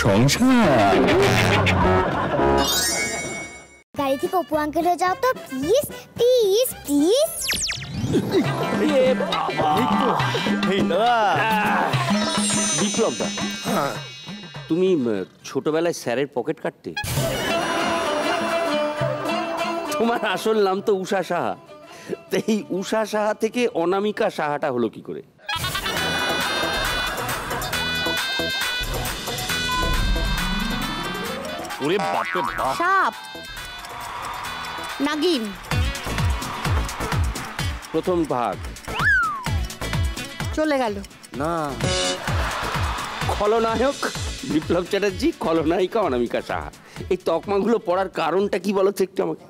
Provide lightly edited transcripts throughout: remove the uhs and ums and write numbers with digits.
সংসার। গাড়ি থেকে অপু আঙ্কেল হয়ে যাও তো প্লিজ প্লিজ প্লিজ। বিপ্লব দা, তুমি ছোটবেলায় স্যারের পকেট কাটতে? তোমার আসল নাম তো উষা সাহা, এই উষা সাহা থেকে অনামিকা সাহাটা হলো কি করে? ওরে বাপরে বাপ। সাপ, নাগিন। প্রথম ভাগ চলে গেল। না, খলনায়ক বিপ্লব চ্যাটার্জি, খলনায়িকা অনামিকা সাহা। এই তকমাগুলো পড়ার কারণটা কি বলো তো একটু আমাকে?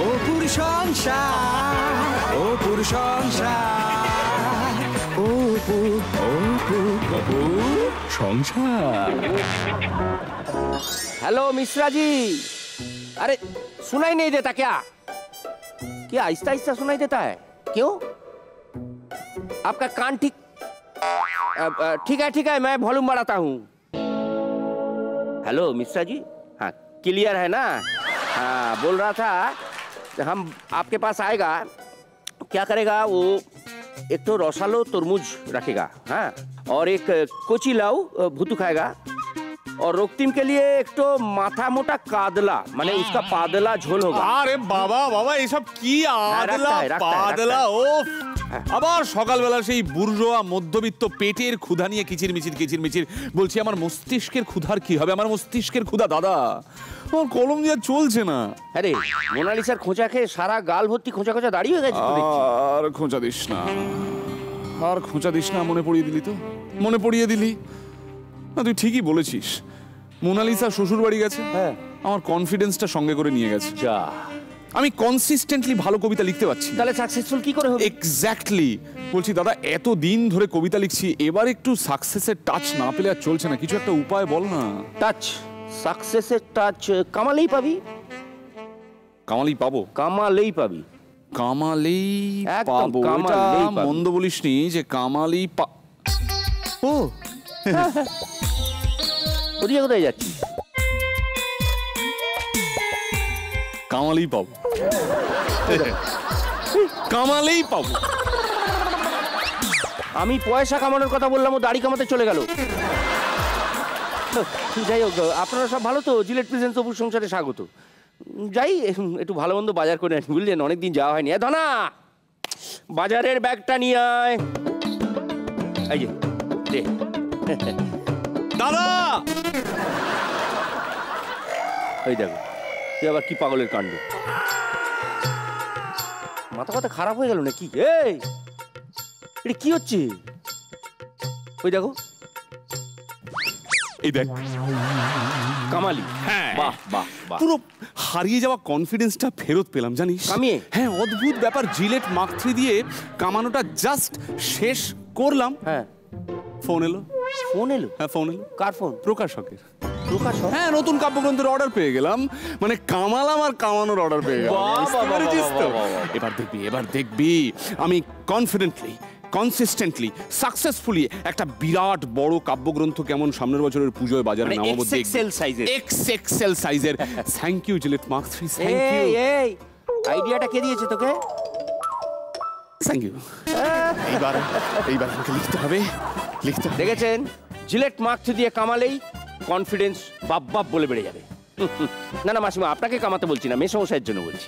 ও পুরুষ সংসার, ও পুরুষ সংসার, ও সংসার। हेलो मिश्रा जी, अरे सुनाई नहीं देता क्या? क्या आहिस्ता आहिस्ता सुनाई देता है? क्यों? आपका कान ठीक है, मैं वॉल्यूम बढ़ाता हूँ। हेलो मिश्रा जी, हाँ क्लियर है ना? हाँ बोल रहा था हम आपके पास आएगा, क्या करेगा वो, एक तो रसालो तरबूज रखेगा, हाँ, और एक कोची लाऊ भुतू खाएगा, और रोकतीम के लिए एक तो माथा मोटा कादला, माने उसका पादला झोल होगा। अरे बाबा बाबा ये सब की आदला पादला ও আবার সকালবেলা সেই বুর্জোয়া মধ্যবিত্ত পেটের ক্ষুধা নিয়ে কিচিরমিচির বলছি আমার মস্তিষ্কের ক্ষুধার কি হবে? আমার মস্তিষ্কের ক্ষুধা দাদা, আমার কলম দিয়ে চলছে না। আরে মোনালিসার খোঁচা খেয়ে সারা গাল ভর্তি খোঁচা খোঁচা দাঁড়িয়ে হয়ে গেছে। আর খোঁচা দিস না, আর খোঁচা দিস না, মনে পড়িয়ে দিলি তো, মনে পড়িয়ে দিলি। না তুই ঠিকই বলেছিস, মোনালিসা শ্বশুর বাড়ি গেছে, হ্যাঁ, আমার কনফিডেন্সটা সঙ্গে করে নিয়ে গেছে। যা, আমি কনসিস্টেন্টলি ভালো কবিতা লিখতে পারছি। তাহলে সাকসেসফুল কি করে হবে? এক্স্যাক্টলি বলছি দাদা, এত দিন ধরে কবিতা লিখছি, এবার একটু সাকসেসের টাচ না পেলে আর চলছে না। কিছু একটা উপায় বল না। টাচ, সাকসেসের টাচ কামালেই পাবি। কামালেই পাবো? কামালেই পাবি, কামালেই পাবো। এটা মন্দ বলিসনি যে কামালেই ও ওদিকে কোথায় যাচ্ছি? কামালেই পাবো, কামালেই পাবো। আমি পয়সা কামানোর কথা বললাম, ও দাড়ি কামাতে চলে গেল। যাই হোক, আপনারা সব ভালো তো? জিলেট প্রেজেন্স অপুর সংসারে স্বাগত। যাই একটু ভালো মন্দ বাজার করে আনি, বুঝলেন, অনেকদিন যাওয়া হয়নি। ধনা, বাজারের ব্যাগটা নিয়ে আয়। এই যে দে। দাদা এই দেখো, তুই আবার কি পাগলের কাণ্ড, মাথা কথা খারাপ হয়ে গেল নাকি? এই এটা কি হচ্ছে? ওই দেখো, এই দেখ কামালি। হ্যাঁ, বাহ বাহ বাহ, পুরো হারিয়ে যাওয়া কনফিডেন্সটা ফেরত পেলাম জানিস। কামিয়ে? হ্যাঁ, অদ্ভুত ব্যাপার। জিলেট মার্ক 3 দিয়ে কামানোটা জাস্ট শেষ করলাম, হ্যাঁ, ফোন এলো। ফোন এলো? হ্যাঁ ফোন এলো। কার ফোন? প্রকাশকের। প্রকাশক? হ্যাঁ, নতুন কাব্যগ্রন্থের অর্ডার পেয়ে গেলাম, মানে কামালাম আর কামানোর অর্ডার পেয়ে গেলাম। এবার দেখবি আমি কনফিডেন্টলি, কনসিস্টেন্টলি, সাকসেসফুলি একটা বিরাট বড় কাব্যগ্রন্থ কেমন সামনের বছরের পুজোয় বাজারে নামাবো। এক্সেল সাইজের, এক্সেল সাইজের। থ্যাংক ইউ জিলেট মার্ক 3, থ্যাংক ইউ। এই আইডিয়াটা কে দিয়েছে তোকে? Thank you. এইবার আমাকে লিখতে হবে। দেখেছেন, জিলেট মার্ক 3 দিয়ে কামালেই কনফিডেন্স বাপ বাপ বলে বেড়ে যাবে। না না মাসিমা, আপনাকে কামাতে বলছি না, মেসমশাইয়ের জন্য বলছি।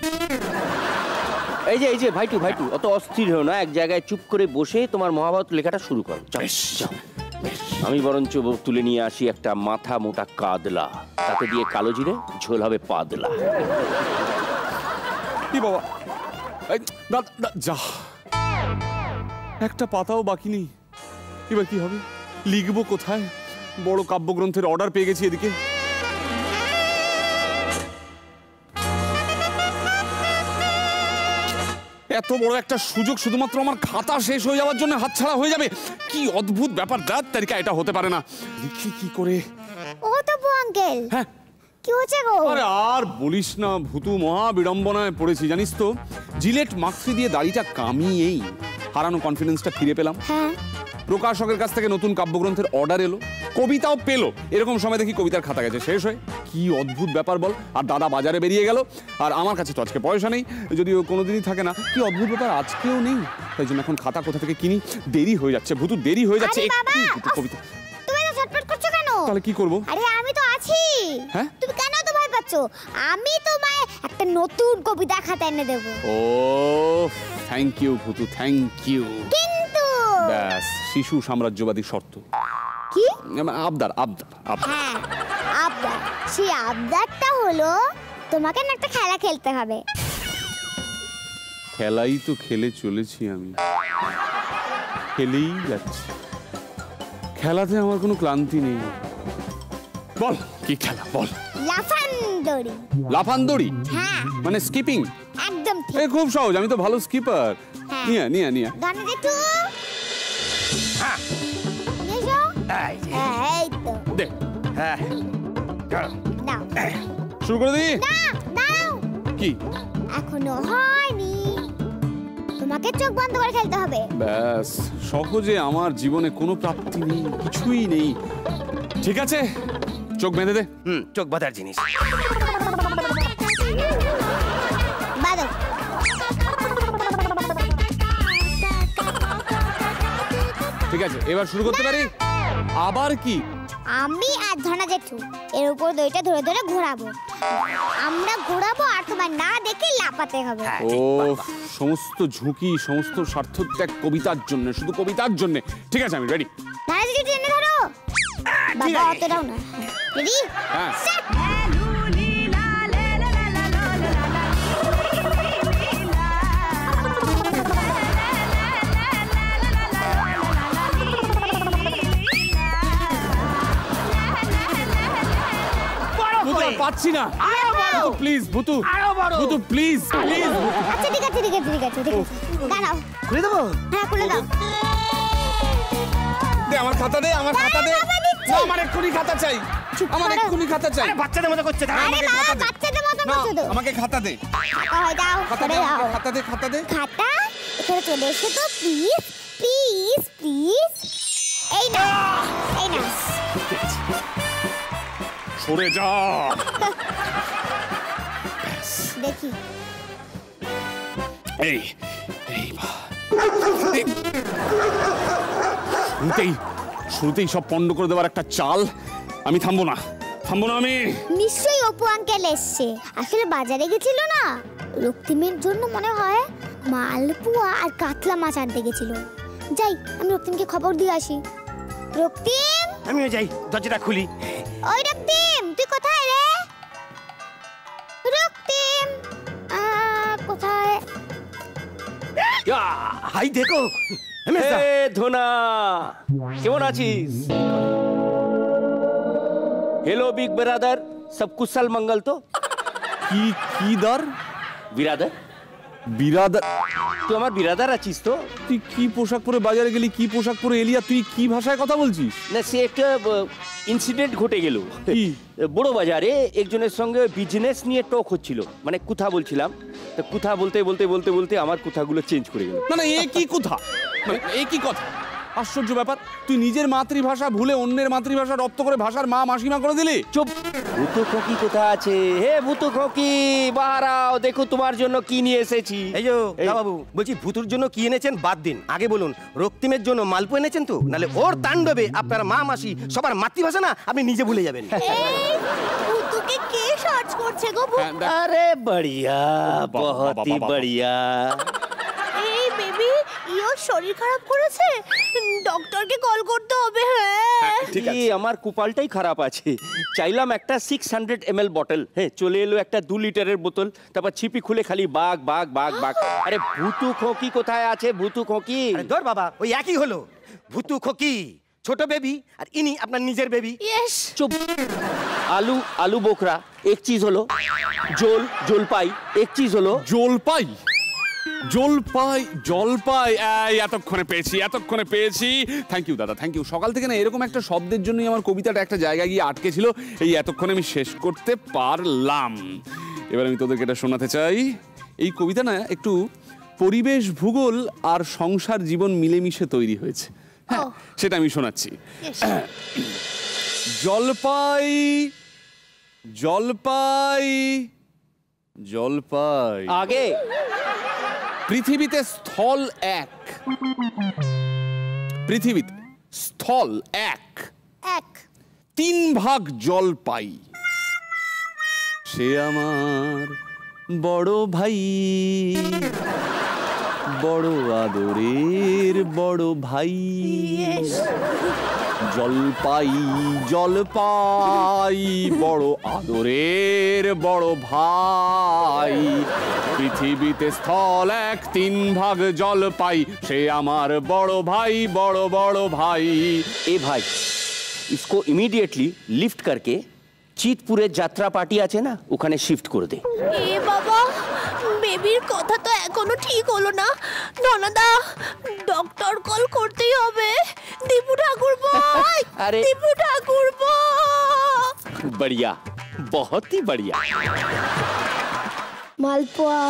এই যে ভাইটু, অত অস্থির হও না, এক জায়গায় চুপ করে বসে তোমার মহাভারত লেখাটা শুরু করো। যাও, আমি বরঞ্চ তুলে নিয়ে আসি একটা মাথা মোটা কাদলা, তাতে দিয়ে কালো জিরে, ঝোল হবে পাদলা। কি বাবা, যা, একটা পাতাও বাকি নেই। এবার কি হবে? লিখবো কোথায়? বড় কাব্যগ্রন্থের অর্ডার পেয়ে গেছি এদিকে। এত বড় একটা সুযোগ শুধুমাত্র আমার খাতা শেষ হয়ে যাওয়ার জন্য হাতছাড়া হয়ে যাবে। কি অদ্ভুত ব্যাপার, রাত তারিখা এটা হতে পারে না। লিখি কি করে? ও তো আঙ্কেল, হ্যাঁ কি হচ্ছে গো? আরে আর বলিস না, ভূতু মহা বিড়ম্বনায় পড়েছি জানিস তো। জিলেট মাক্সি দিয়ে দাড়িটা কামিয়েই হারানো কনফিডেন্সটা ফিরে পেলাম। হ্যাঁ, প্রকাশকের কাছ থেকে নতুন কাব্যগ্রন্থের অর্ডার এলো, কবিতাও পেলো। এরকম সময় দেখি কবিতার খাতা গেছে শেষ হয়ে। কি অদ্ভুত ব্যাপার বল। আর দাদা বাজারে বেরিয়ে গেল, আর আমার কাছে তো আজকে পয়সা নেই, যদিও কোনোদিনই থাকে না। কি অদ্ভুত ব্যাপার, আজকেও নেই। তাই জন্য এখন খাতা কোথা থেকে কিনি, দেরি হয়ে যাচ্ছে ভূতু, দেরি হয়ে যাচ্ছে। আরে বাবা, একটু কবিতা। তুমি তো ছটফট করছো কেন? তাহলে কি করব? আরে আমি তো আছি। হ্যাঁ? তুমি কেন তো ভয় পাচ্ছো? আমি তোমায় একটা নতুন কবিতা খাতা এনে দেবো। ও থ্যাংক ইউ ভূতু, থ্যাংক ইউ। কিন্তু ব্যাস, শিশু সাম্রাজ্যবাদী শর্ত। কি? আবদার আবদার আবদার। হ্যাঁ, আবদার। সেই আবদারটা হলো তোমাকে না একটা খেলা খেলতে হবে। খেলাই তো খেলে চলেছি আমি, খেলেই যাচ্ছি। খেলাতে আমার কোনো ক্লান্তি নেই। বল কি খেলা বল। লাফান্দড়ি। লাফান্দড়ি? হ্যাঁ, মানে স্কিপিং? একদম ঠিক। এ খুব সহজ, আমি তো ভালো স্কিপার। হ্যাঁ। নিয়া নিয়া নিয়া। গানে দেখো। হ্যাঁ। এসো। এই যে। এই তো। দে হ্যাঁ। নাও। শুরু করে দিই। না, নাও। কি? এখনো হয়নি। তোমাকে চোখ বন্ধ করে খেলতে হবে। ব্যাস, সহজে আমার জীবনে কোনো প্রাপ্তি নেই, কিছুই নেই। ঠিক আছে, চোখ বেঁধে দে। চোখ বাঁধার জিনিস। বাঁধো। ঠিক আছে, এবার শুরু করতে পারি। আবার কি? আমি আর ধনা জেঠু এর উপর দইটা ধরে ধরে ঘোরাবো। আমরা ঘোরাবো আর তোমার না দেখে লাপাতে হবে। ও সমস্ত ঝুঁকি, সমস্ত স্বার্থত্যাগ কবিতার জন্য, শুধু কবিতার জন্য। ঠিক আছে, আমি রেডি। ধনা জেঠু টেনে ধরো। বাবা অতটাও না। রেডি? হ্যাঁ। পাচ্ছি না। Please Bhutu, Bhutu please please. আচ্ছা ঠিক আছে ঠিক আছে ঠিক আছে ঠিক আছে। দাঁড়াও। খুলে দেবো? হ্যাঁ, খুলে দাও। দে আমার খাতা, দে আমার খাতা, দে। না, আমার এক্ষুনি খাতা চাই, আমার এক্ষুনি খাতা চাই। বাচ্চাদের মতো করছে। আরে বাবা, বাচ্চাদের মতো না, করছো তো। আমাকে খাতা দে। হয় দাও, খাতা দে, করে দাও। আমাকে খাতা দে, খাতা দে। খাতা এখানে চলে এসো তো প্লিজ প্লিজ প্লিজ। এই না, এই না। সরে যা। দেখি। এই এই শুরুতেই সব পণ্ড করে দেওয়ার একটা চাল। আমি থামবো না, থামবো না আমি। নিশ্চয়ই অপু আঙ্কেল এসছে। আসলে বাজারে গেছিল না, রক্তিমের জন্য মনে হয় মালপোয়া আর কাতলা মাছ আনতে গেছিল। যাই, আমি রক্তিমকে খবর দিয়ে আসি। রক্তিম, আমিও যাই, দরজাটা খুলি। ওই রক্তিম, তুই কোথায় রে? রক্তিম কোথায়? হাই দেখো। ধোনা, কেমন আছিস? हेलो बिग ब्रदर, सब कुशल मंगल तो? কি কি দর? बिरादर, বিরাদার? তুই আমার বিরাদার আছিস তো? তুই কি পোশাক পরে বাজারে গেলি, কি পোশাক পরে এলি, আর তুই কি ভাষায় কথা বলছিস? না, সে একটা ইনসিডেন্ট ঘটে গেল। কি? বড় বাজারে একজনের সঙ্গে বিজনেস নিয়ে টক হচ্ছিল, মানে কথা বলছিলাম। তা কথা বলতে বলতে বলতে বলতে আমার কথাগুলো চেঞ্জ করে গেল। না না, এ কি কথা, মানে এ কি কথা? আশ্চর্য ব্যাপার, তুই নিজের মাতৃভাষা ভুলে অন্যের মাতৃভাষা রপ্ত করে ভাষার মা মাসিমা করে দিলি। চুপ। ভূতু খোকি কোথা আছে? হে ভূতু খোকি, বাহারাও, দেখো তোমার জন্য কি নিয়ে এসেছি। এই যে বাবু, বলছি ভূতুর জন্য কি এনেছেন বাদ দিন, আগে বলুন রক্তিমের জন্য মালপো এনেছেন তো? নালে ওর তাণ্ডবে আপনার মা মাসি সবার মাতৃভাষা না আপনি নিজে ভুলে যাবেন। ভূতুকে কে সার্চ করছে গো? আরে বড়িয়া, বহুত হি বড়িয়া। এই বেবি, ইওর শরীর খারাপ করেছে, ডক্টরকে কল করতে হবে। হ্যাঁ, ঠিক আছে, আমার কুপালটাই খারাপ আছে। চাইলাম একটা 600 ml বটল, হ্যাঁ চলে এলো একটা 2 লিটারের বোতল। তারপর ছিপি খুলে খালি বাঘ বাঘ বাঘ বাঘ। আরে ভূতু খোকি কোথায় আছে? ভূতু খোকি? আরে ধর বাবা, ওই একই হলো। ভূতু খোকি ছোট বেবি, আর ইনি আপনার নিজের বেবি। ইয়েস। চুপ। আলু আলু বোখরা এক চিজ হলো, জোল জলপাই এক চিজ হলো। জলপাই? জলপাই জলপাই, এই এতক্ষণে পেয়েছি। থ্যাংক ইউ দাদা, থ্যাংক ইউ। সকাল থেকে না এরকম একটা শব্দের জন্যই আমার কবিতাটা একটা জায়গায় গিয়ে আটকে ছিল, এই এতক্ষণে আমি শেষ করতে পারলাম। এবার আমি তোদেরকে এটা শোনাতে চাই। এই কবিতা না একটু পরিবেশ, ভূগোল আর সংসার জীবন মিলেমিশে তৈরি হয়েছে। হ্যাঁ, সেটা আমি শোনাচ্ছি। জলপাই জলপাই জলপাই, আগে পৃথিবীতে স্থল এক, পৃথিবীতে স্থল এক, 3 ভাগ জল পাই, সে আমার বড় ভাই, বড় আদরের বড় ভাই। জলপাই জলপাই, বড় আদরের বড় ভাই, পৃথিবীতে স্থল এক, 3 ভাগ জল পাই, সে আমার বড় ভাই, বড় বড় ভাই। ए भाई, इसको इमीडिएटली लिफ्ट करके চিতপুরের যাত্রা পার্টি আছে না, ওখানে শিফট করে দে। এ বাবা, বেবির কথা তো এখনো ঠিক হলো না। ননদা, ডক্টর কল করতেই হবে। দীপু ঠাকুর ভাই, আরে দীপু ঠাকুর बढ़िया, बहुत ही बढ़िया। মালপোয়া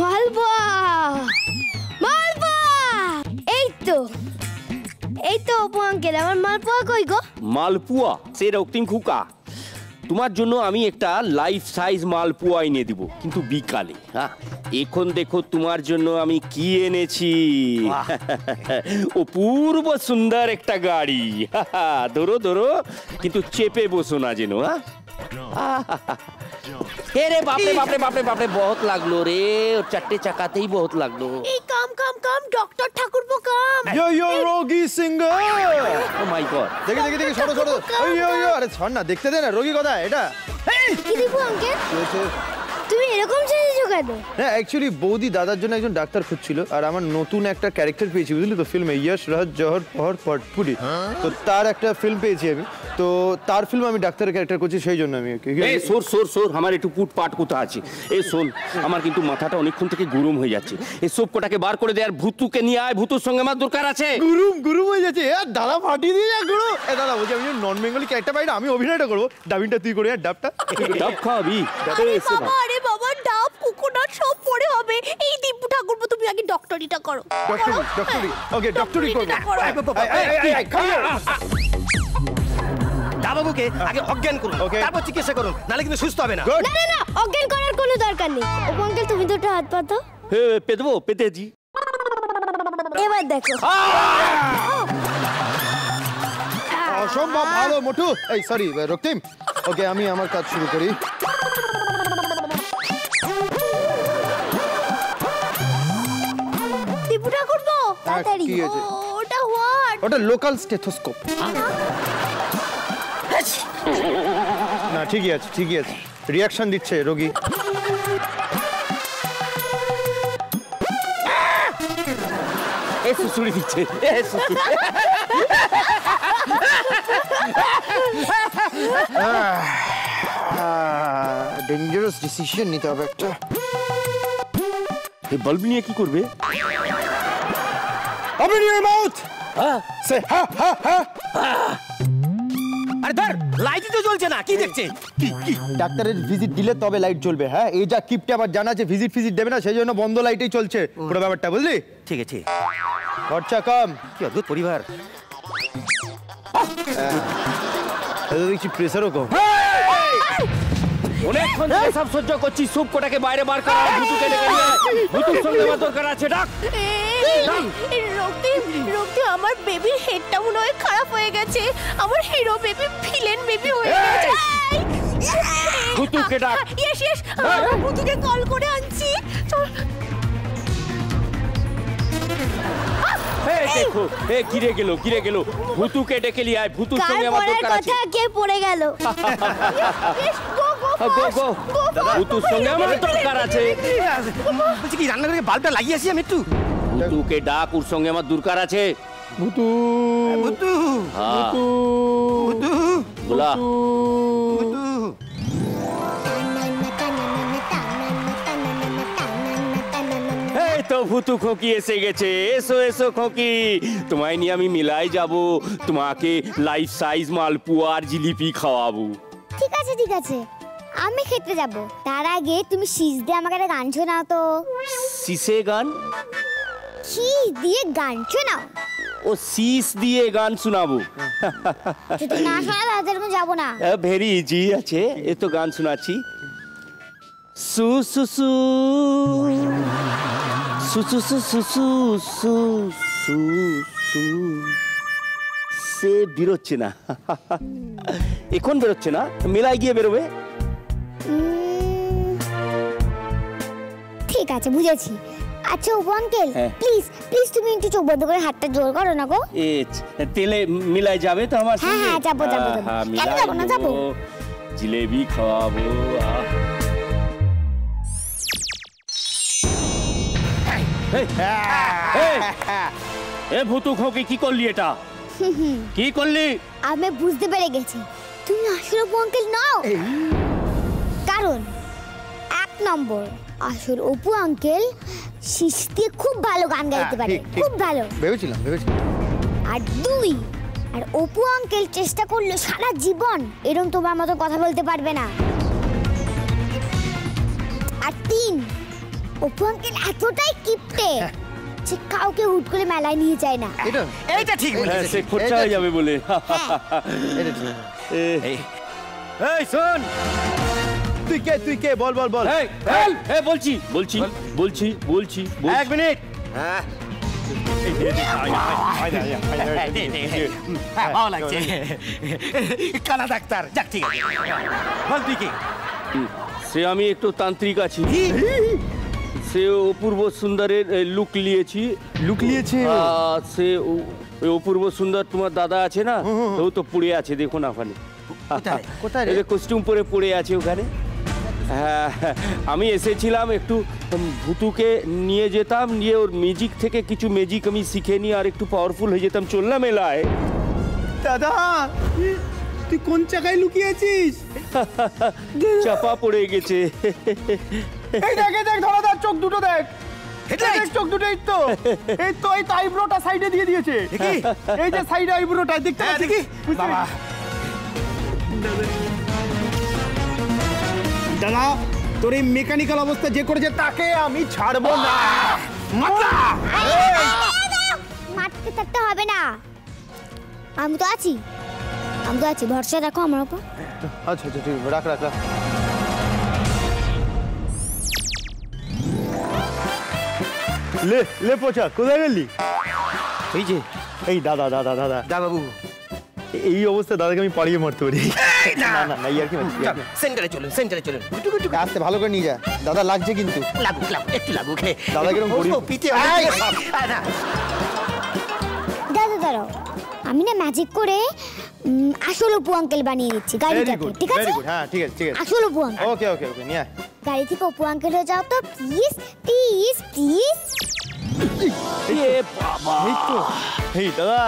মালপোয়া মালপোয়া, এই তো অপু আঙ্কেল, আমার মালপোয়া কই গো? মালপুয়া সে রক্তিম খুকা, তোমার জন্য আমি একটা লাইফ সাইজ মালপুয়া এনে দিব, কিন্তু বিকালে। হ্যাঁ, এখন দেখো তোমার জন্য আমি কি এনেছি। অপূর্ব সুন্দর একটা গাড়ি। ধরো ধরো, কিন্তু চেপে বসো না যেন। রে বাপরে বাপরে বাপরে বাপরে, বহুত লাগলো রে, ওর 4টে চাকাতেই বহুত লাগলো। এই কাম কাম কাম, ডক্টর ঠাকুরপো কাম। ইয়ো রোগী সিঙ্গার। ও মাই গড, দেখে সরো। ইয়ো, আরে ছাড় না, দেখতে দে না, রোগী কোথায় এটা? কি দীপু আঙ্কেল, তুমি এরকম সেজেছো কেন? হ্যাঁ, অ্যাকচুয়ালি বৌদি দাদার জন্য একজন ডাক্তার খুঁজছিল, আর আমার নতুন একটা ক্যারেক্টার পেয়েছি, বুঝলি তো, ফিল্মে ইয়শ রাজ জহর পহর পটপুরি, তো তার একটা ফিল্ম পেয়েছি আমি, তো তার ফিল্ম আমি ডাক্তারের ক্যারেক্টার করছি, সেই জন্য আমি। এই সোর আমার একটু পুট পাট কোথা আছে। এই শোন, আমার কিন্তু মাথাটা অনেকক্ষণ থেকে গরম হয়ে যাচ্ছে, এই সব কোটাকে বার করে দে, আর ভূতুকে নিয়ে আয়, ভূতুর সঙ্গে আমার দরকার আছে। গুরুম হয়ে যাচ্ছে, দাদা ফাটিয়ে দিয়ে যা গুরু। দাদা বলছি, আমি নন বেঙ্গলি ক্যারেক্টার পাই না, আমি অভিনয়টা করবো, ডাবিংটা তুই করে, ডাবটা ডাব খাওয়াবি? আরে বাবা, ডাব কোকোনাট সব পরে হবে। এই দীপু ঠাকুরপো, তুমি আগে ডক্টরিটা করো। ডক্টরি, ওকে, ডক্টরি করবো। বাবুকে আগে অজ্ঞান করুন, তারপর চিকিৎসা করুন, নালে কিন্তু সুস্থ হবে না। না, অজ্ঞান করার কোনো দরকার নেই। অপু আঙ্কেল, তুমি দুটো হাত পাতো। পেতে দেবো, পেতেছি। এবার দেখো। অসম্ভব ভালো মোটু। এই সরি রক্তিম, ওকে, আমি আমার কাজ শুরু করি। দীপু ঠাকুরপো, তাড়াতাড়ি। কি হয়েছে? ওটা হোয়াট? ওটা লোকাল স্টেথোস্কোপ। না, ঠিকই আছে, রিয়াকশন দিচ্ছে রোগী। সুসুড়ি দিচ্ছে। ডেঞ্জারাস ডিসিশন নিতে হবে একটা। এই বাল্ব নিয়ে কি করবে? Open your mouth! Say ha ha ha! আরে ধর, লাইটই তো জ্বলছে না, কি দেখছে? ডাক্তারের ভিজিট দিলে তবে লাইট জ্বলবে। হ্যাঁ, এই যা কিপটে আবার জানা আছে ভিজিট দেবে না, সেই জন্য বন্ধ লাইটেই চলছে পুরো ব্যাপারটা, বুঝলি? ঠিক আছে, খরচা কম। কি অদ্ভুত পরিবার। দেখছি প্রেসারও কম। অনেকক্ষণ থেকে সব সহ্য করছি, সুপ কোটাকে বাইরে বার করা, ভূতুকে ডেকে নিয়ে আয়, ভূতুর সঙ্গে আমার দরকার আছে। ডাক। রক্তি, আমার বেবির হেডটা মনে হয় খারাপ হয়ে গেছে। আমার হিরো বেবি ভিলেন বেবি হয়ে গেছে। ভূতুকে ডাক। ইয়েস, ভূতুকে কল করে আনছি। দেখো, গিরে গেল, ভূতুকে ডেকে নিয়ে আয়, ভূতুর কার সঙ্গে আমার পড়ার দরকার আছে। কথা কে পড়ে গেল? গো, ভূতুর সঙ্গে আমার দরকার আছে। বলছি কি, রান্নাঘরে বাল্বটা লাগিয়ে আসি আমি একটু। ভূতুকে ডাক, ওর সঙ্গে আমার দরকার আছে। ভূতু ভূতু ভূতু বলা। তো ভুতু খোকি এসে গেছে। এসো এসো খোকি, তোমায় নিয়ে আমি মিলাই যাব, তোমাকে লাইফ সাইজ মালপুয়া আর জিলিপি খাওয়াবো। ঠিক আছে ঠিক আছে, আমি খেতে যাব। তার আগে তুমি শীষ দিয়ে আমাকে একটা গান শোনাও তো। শীষে গান? শীষ দিয়ে গান শোনাও। ও শীষ দিয়ে গান শোনাবো? যদি না শোনাও তাহলে আমি যাবো না। ভেরি ইজি আছে, এ তো গান শোনাচ্ছি। সু সু সু সু সু সু সু সু সু সু সু সে বেরোচ্ছে না। এখন বেরোচ্ছে না, মেলায় গিয়ে বেরোবে। ঠিক আছে বুঝেছি। আচ্ছা অপু আঙ্কেল, হ্যাঁ। প্লিজ প্লিজ তুমি একটু চোখ বন্ধ করে হাতটা জোর করো না গো। এ তেলে মিলাই যাবে তো আমার হ্যাঁ, সঙ্গে? হ্যাঁ, যাবো, যাবো, যাবো। হ্যাঁ, কেন মিলাই যাবো না, যাবো। দেবো, জিলেবি খাওয়াবো। এ ভুতু খোকি, কি করলি এটা? কি করলি? আমি বুঝতে পেরে গেছি তুমি আসলে অপু আঙ্কেল নাও। কারণ 1 নম্বর, আসল অপু আঙ্কেল শীষ দিয়ে খুব ভালো গান গাইতে পারে, ঠিক, ঠিক। খুব ভালো। ভেবেছিলাম। আর 2, আর অপু আঙ্কেল চেষ্টা করলে সারা জীবন এরকম তোমার মতো কথা বলতে পারবে না। আর 3, অপু আঙ্কেল এতটাই কিপটে যে কাউকে হুট করে মেলায় নিয়ে যায় না। এটা এইটা ঠিক হ্যাঁ, বলেছে। সে খরচা হয়ে যাবে বলে। এটা ঠিক। এই শোন, তুই কে বল বল বল। বলছি বলছি বলছি বলছি। 1 মিনিট। হ্যাঁ, ভালো লাগছে। কানা ডাক্তার, যাক ঠিক আছে। বল তুই কি? সে আমি একটু তান্ত্রিক আছি। সে অপূর্ব সুন্দরের লুক নিয়েছি। লুক নিয়েছে? সে ওই অপূর্ব সুন্দর তোমার দাদা আছে না, ও তো পড়ে আছে, দেখো না ওখানে। কোথায় রে? কস্টিউম পরে পড়ে আছে ওখানে। হ্যাঁ, আমি এসেছিলাম একটু ভুতুকে নিয়ে যেতাম, নিয়ে ওর মিউজিক থেকে কিছু ম্যাজিক আমি শিখে নিয়ে আর একটু পাওয়ারফুল হয়ে যেতাম। চললাম মেলায়। দাদা তুই কোন জায়গায় লুকিয়ে আছিস? চাপা পড়ে গেছে। এই দেখ ধরাদার চোখ দুটো দেখ। চোখ দুটো এই তো এই তো আইব্রোটা সাইডে দিয়ে দিয়েছে। এই যে সাইডে আইব্রোটা দেখতে পাচ্ছিস কি? বাবা দাদা, তোর এই মেকানিক্যাল অবস্থা যে করেছে তাকে আমি ছাড়বো না। মারতে থাকতে হবে না, আমি তো আছি, ভরসা রাখো আমার উপর। আচ্ছা ঠিক রাখ। লে পোছা, কোথায় গেলি? এই যে এই দাদা দা বাবু, এই অবস্থা দাদাকে আমি পাড়িয়ে মারতে পারি। না ইয়ার কি সেন্টারে চলুন। আস্তে ভালো করে নিয়ে যা। দাদা লাগছে কিন্তু। লাগুক একটু লাগুক। দাদা কিরকম গরিব। পিঠে দাঁড়াও, আমি না ম্যাজিক করে আসল অপু আঙ্কেল বানিয়ে দিচ্ছি গাড়িটাকে। ঠিক আছে? হ্যাঁ ঠিক আছে আসল অপু আঙ্কেল। ওকে নিয়ে আয়। গাড়ি থেকে অপু আঙ্কেল হয়ে যাও তো প্লিজ। এই দাদা,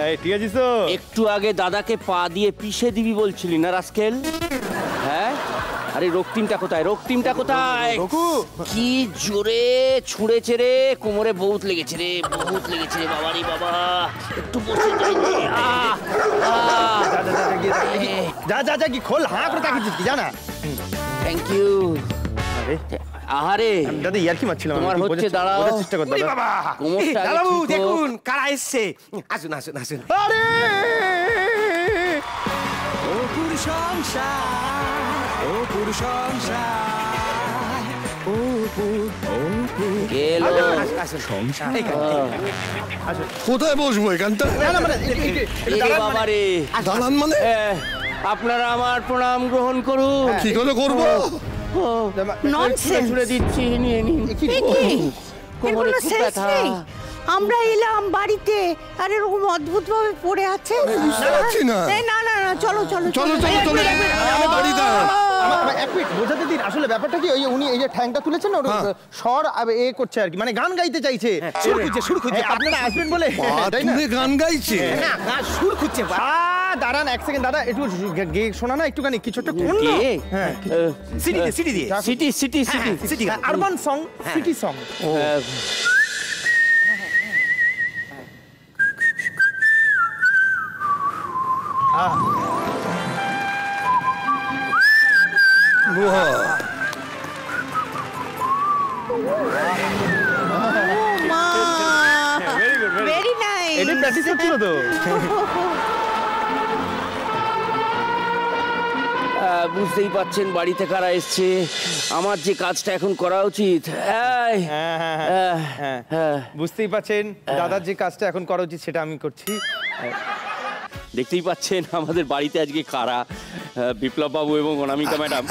এই ঠিক আছিস তো? একটু আগে দাদাকে পা দিয়ে পিষে দিবি বলছিলি না রাস্কেল? হ্যাঁ, আরে রক্তিমটা কোথায়? রঘু কি জোরে ছুঁড়েছে রে, কোমরে বহুত লেগেছে রে বাবা রে বাবা। একটু বসে যাই রে। যা কি খোল, হাঁ করে তাকিয়েছিস কি জানা? Thank you. আহারে দাদা ইয়ার কি মারছিলাম? তোমার হচ্ছে, দাঁড়াও। চেষ্টা কর দাদা। বাবা, কোমরটা আগে বাবু ঠিক হোক। দেখুন কারা এসছে। আসুন। আরে গেলো। কোথায় বসবো এখানটা? এ বাবা রে, দাঁড়ান মানে আপনারা আমার প্রণাম গ্রহণ করুন। কি করে করবো? ছুড়ে দিচ্ছি, নিয়ে নিন। কোমরে খুব ব্যথা। আমরা এলাম বাড়িতে আর এরকম অদ্ভুত ভাবে পড়ে আছে। পাচ্ছি না। না চলো চলো বাড়ি দাঁড়ান। এক মিনিট বোঝাতে দিন, আসলে ব্যাপারটা কি, ওই উনি এই যে ঠ্যাংটা তুলেছেন না, স্বর এ করছে আর কি, মানে গান গাইতে চাইছে। সুর খুঁজছে। আপনারা আসবেন বলে, তাই না? তুলে গান গাইছে? না সুর খুঁজছে। দাঁড়ান এক সেকেন্ড দাদা, একটু গে শোনা না একটুখানি, কিছু একটা কোন না। হ্যাঁ সিটি দিয়ে city urban song, city song. Very nice. এটা প্র্যাকটিস হচ্ছিল তো। বুঝতেই পাচ্ছেন বাড়িতে কারা এসছে, আমার যে কাজটা এখন করা উচিত। বুঝতেই পাচ্ছেন দাদার যে কাজটা এখন করা উচিত সেটা আমি করছি। দেখতেই পাচ্ছেন আমাদের বাড়িতে আজকে কারা, বিপ্লব বাবু এবং অনামিকা ম্যাডাম।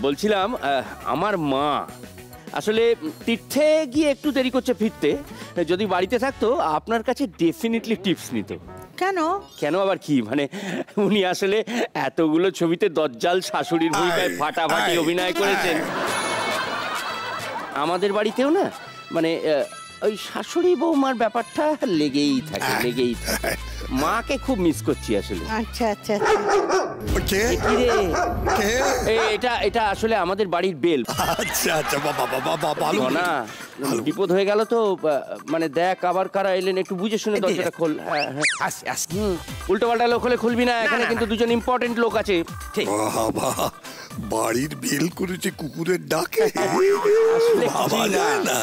বলছিলাম আমার মা আসলে তীর্থে গিয়ে একটু দেরি করছে ফিরতে, যদি বাড়িতে থাকতো আপনার কাছে ডেফিনেটলি টিপস নিত। কেন? কেন আবার কি, মানে উনি আসলে এতগুলো ছবিতে দজ্জাল শাশুড়ির ভূমিকায় ফাটাফাটি অভিনয় করেছেন। আমাদের বাড়িতেও না মানে ওই শাশুড়ি বৌমার ব্যাপারটা লেগেই থাকে। মাকে খুব মিস করছি আসলে। আচ্ছা আচ্ছা। কে কি রে? কে? এটা আসলে আমাদের বাড়ির বেল। আচ্ছা আচ্ছা, বাবা ভালো না বিপদ হয়ে গেল তো, মানে দেখ আবার কারা এলেন, একটু বুঝে শুনে দরজাটা খোল। উল্টো পাল্টা লোক হলে খুলবি না, এখানে কিন্তু দুজন ইম্পর্টেন্ট লোক আছে। ঠিক বাবা, বাড়ির বেল করেছে কুকুরের ডাকে। বাবা যায় না।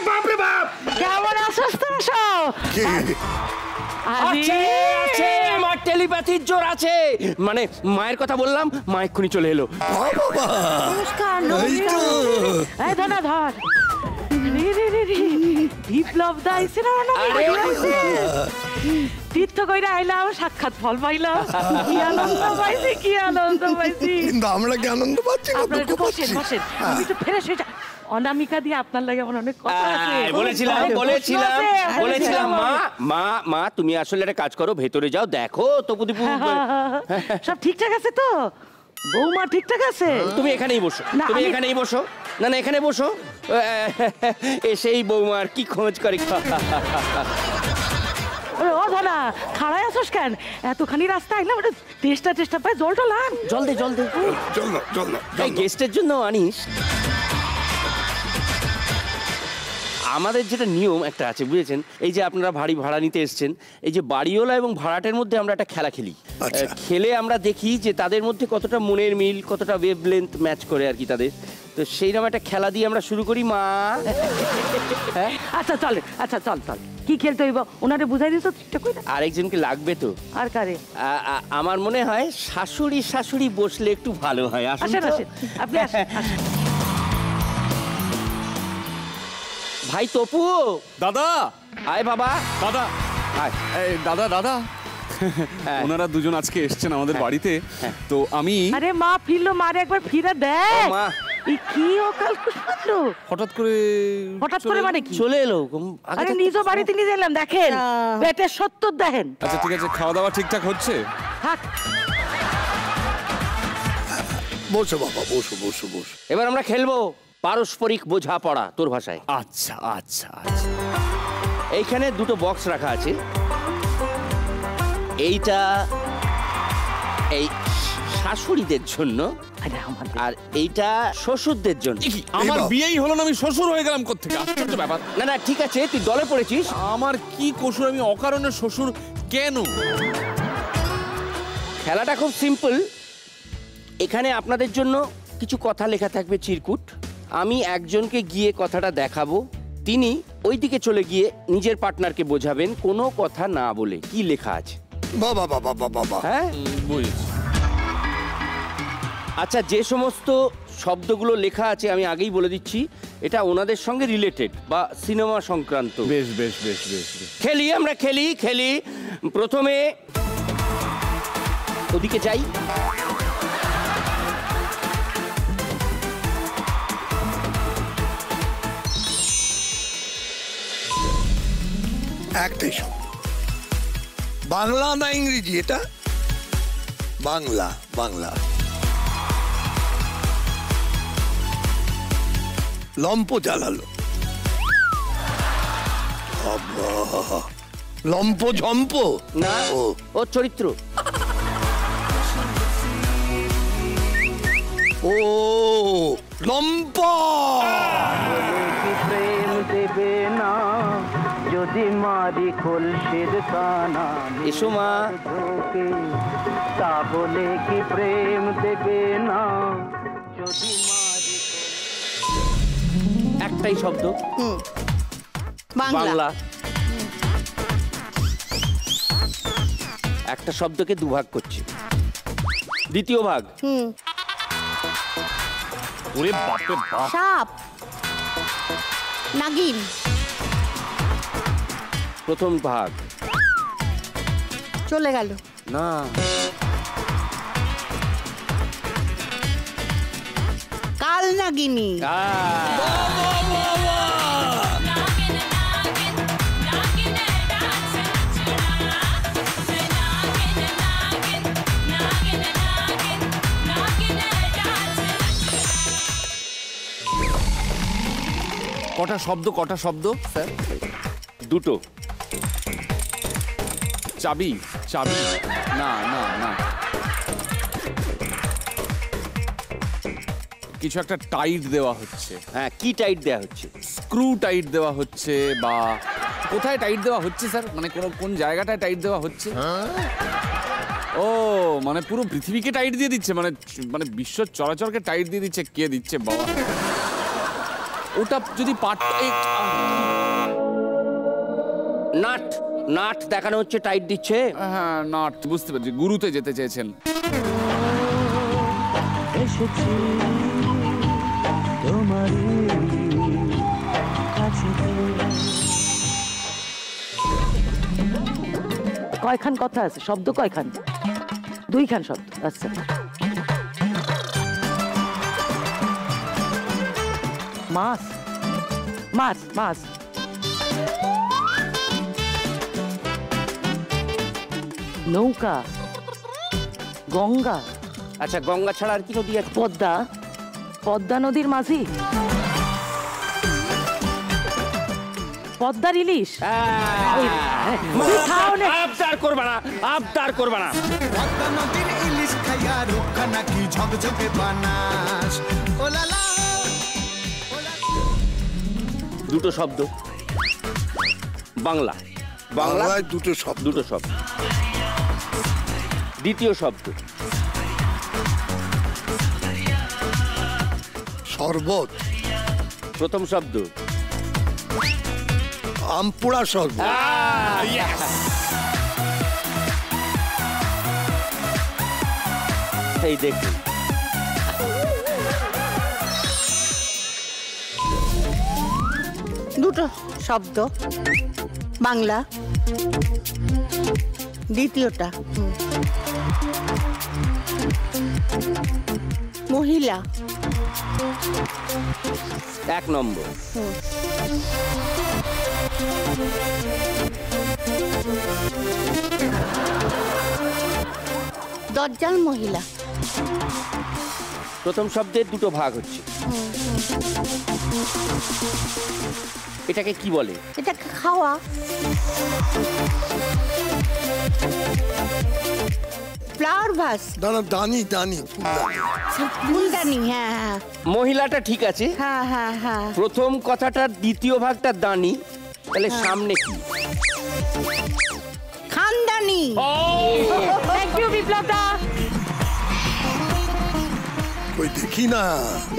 বাপরে বাপ, কেমন আছিস তোরা সব? কে? আছে আমার টেলিপ্যাথির জোর আছে, মানে মায়ের কথা বললাম, মা এক্ষুনি চলে এলো। বাবা নমস্কার। এই তো। এই ধর ধর। বিপ্লব দা আইছে না? তীর্থ কইরা আইলাম, সাক্ষাৎ ফল পাইলাম, কি আনন্দ পাইছি। কিন্তু আমরা কি আনন্দ পাচ্ছি না? আপনারা একটু বসেন আমি একটু ফ্রেশ হয়ে যাই। অনামিকা দিয়ে আপনার লাগে আমার অনেক কথা আছে। বলেছিলাম মা তুমি আসলে একটা কাজ করো, ভেতরে যাও, দেখো তপুদীপু সব ঠিকঠাক আছে তো? বৌমা ঠিকঠাক আছে? তুমি এখানেই বসো, না এখানে বসো। এসেই বৌমার কি খোঁজ করে। ও ধনা, খাড়াই আছিস কেন? এতখানি রাস্তা আইলাম, চেষ্টা পাই, জলটা লান। জল দে চল না। এই গেস্টের জন্য আনিস। আমাদের যেটা নিয়ম একটা আছে বুঝেছেন, এই যে আপনারা ভাড়া নিতে এসছেন, এই যে বাড়িওয়ালা এবং ভাড়াটের মধ্যে আমরা একটা খেলা খেলি। খেলে আমরা দেখি যে তাদের মধ্যে কতটা মনের মিল, কতটা ওয়েভলেন্থ ম্যাচ করে আর কি তাদের। তো সেই রকম একটা খেলা দিয়ে আমরা শুরু করি মা। আচ্ছা চল কি খেলতে হইব ওনারে বুঝাই দিস। আরেকজনকে লাগবে তো। আর কারে? আমার মনে হয় শাশুড়ি বসলে একটু ভালো হয়। আসেন আপনি আসেন। ভাই তপু, দাদা আয় বাবা। দাদা আয়। দাদা ওনারা দুজন আজকে এসছেন আমাদের বাড়িতে, তো আমি আরে মা ফিরলো, মারে একবার ফিরে দেখ। মা কি অকাল কুসুম, হঠাৎ করে মানে কি চলে এলো? আরে নিজ বাড়িতে নিয়ে এলাম, দেখেন পেটে 70 দেখেন। আচ্ছা ঠিক আছে, খাওয়া দাওয়া ঠিকঠাক হচ্ছে? থাক বসো বাবা, বসো। এবার আমরা খেলবো পারস্পরিক বোঝাপড়া, তোর ভাষায়। আচ্ছা। এইখানে দুটো বক্স রাখা আছে, এইটা এই শাশুড়িদের জন্য আর এইটা শ্বশুরদের জন্য। আমার বিয়েই হলো না, আমি শ্বশুর হয়ে গেলাম কোত্থেকে? আশ্চর্য ব্যাপার। না ঠিক আছে, তুই দলে পড়েছিস। আমার কি কসুর? আমি অকারণে শ্বশুর কেন? খেলাটা খুব সিম্পল। এখানে আপনাদের জন্য কিছু কথা লেখা থাকবে চিরকুট। আমি একজনকে গিয়ে কথাটা দেখাবো, তিনি ওই দিকে চলে গিয়ে নিজের পার্টনারকে বোঝাবেন কোনো কথা না বলে কি লেখা আছে। বাবা হ্যাঁ বুঝেছি। আচ্ছা, যে সমস্ত শব্দগুলো লেখা আছে আমি আগেই বলে দিচ্ছি, এটা ওনাদের সঙ্গে রিলেটেড বা সিনেমা সংক্রান্ত। বেশ। আমরা খেলি। প্রথমে ওদিকে যাই। একটাই শব্দ, বাংলা না ইংরেজি? এটা বাংলা। লম্প জ্বালালো, লম্প ঝম্প না, ওর চরিত্র। ও লম্পা। প্রেম দেবে না যদি মারি কলসির কানা। এসো মা। তা বলে কি প্রেম দেবে না যদি মারি। একটাই শব্দ, বাংলা। একটা শব্দকে দুভাগ করছে। দ্বিতীয় ভাগ। ওরে বাপরে বাপ। সাপ, নাগিন। প্রথম ভাগ। চলে গেল। না, কাল নাগিনী। কটা শব্দ স্যার? দুটো। চাবি না না না, কিছু একটা টাইট দেওয়া হচ্ছে। হ্যাঁ, কি টাইট দেওয়া হচ্ছে? স্ক্রু টাইট দেওয়া হচ্ছে, বা কোথায় টাইট দেওয়া হচ্ছে স্যার? মানে কোন জায়গাটায় টাইট দেওয়া হচ্ছে? ও মানে পুরো পৃথিবীকে টাইট দিয়ে দিচ্ছে, মানে বিশ্ব চরাচরকে টাইট দিয়ে দিচ্ছে। কে দিচ্ছে বাবা? ওটা যদি নাট দেখানো হচ্ছে, টাইট দিচ্ছে। হ্যাঁ, নাট, বুঝতে পারছি। গুরুতে যেতে চেয়েছেন। কয়খান কথা আছে? শব্দ কয়খান? দুইখান শব্দ। আচ্ছা, মাছ মাছ মাছ। নৌকা, গঙ্গা। আচ্ছা, গঙ্গা ছাড়া আর কি নদী আছে? পদ্মা নদীর মাঝি। পদ্মার ইলিশ। আবদার করবা না। পদ্মা নদীর ইলিশ খাইয়া রুখা নাকি ঝকঝকে বানাস। দুটো শব্দ, বাংলায় দুটো শব্দ। দ্বিতীয় শব্দ, শরবত। প্রথম শব্দ, আমপুরা শরবত। এই দেখুন, দুটো শব্দ, বাংলা। দ্বিতীয়টা মহিলা। 1 নম্বর। দজ্জাল মহিলা। প্রথম শব্দের দুটো ভাগ হচ্ছে। এটাকে কি বলে? এটাকে খাওয়া। Flower vase. দানি ফুলদানি। হ্যাঁ, মহিলাটা ঠিক আছে। হ্যাঁ। প্রথম কথাটার দ্বিতীয় ভাগটা দানি, তাহলে সামনে কি? খানদানি। থ্যাংক ইউ বিপ্লব দা। ওই দেখি না,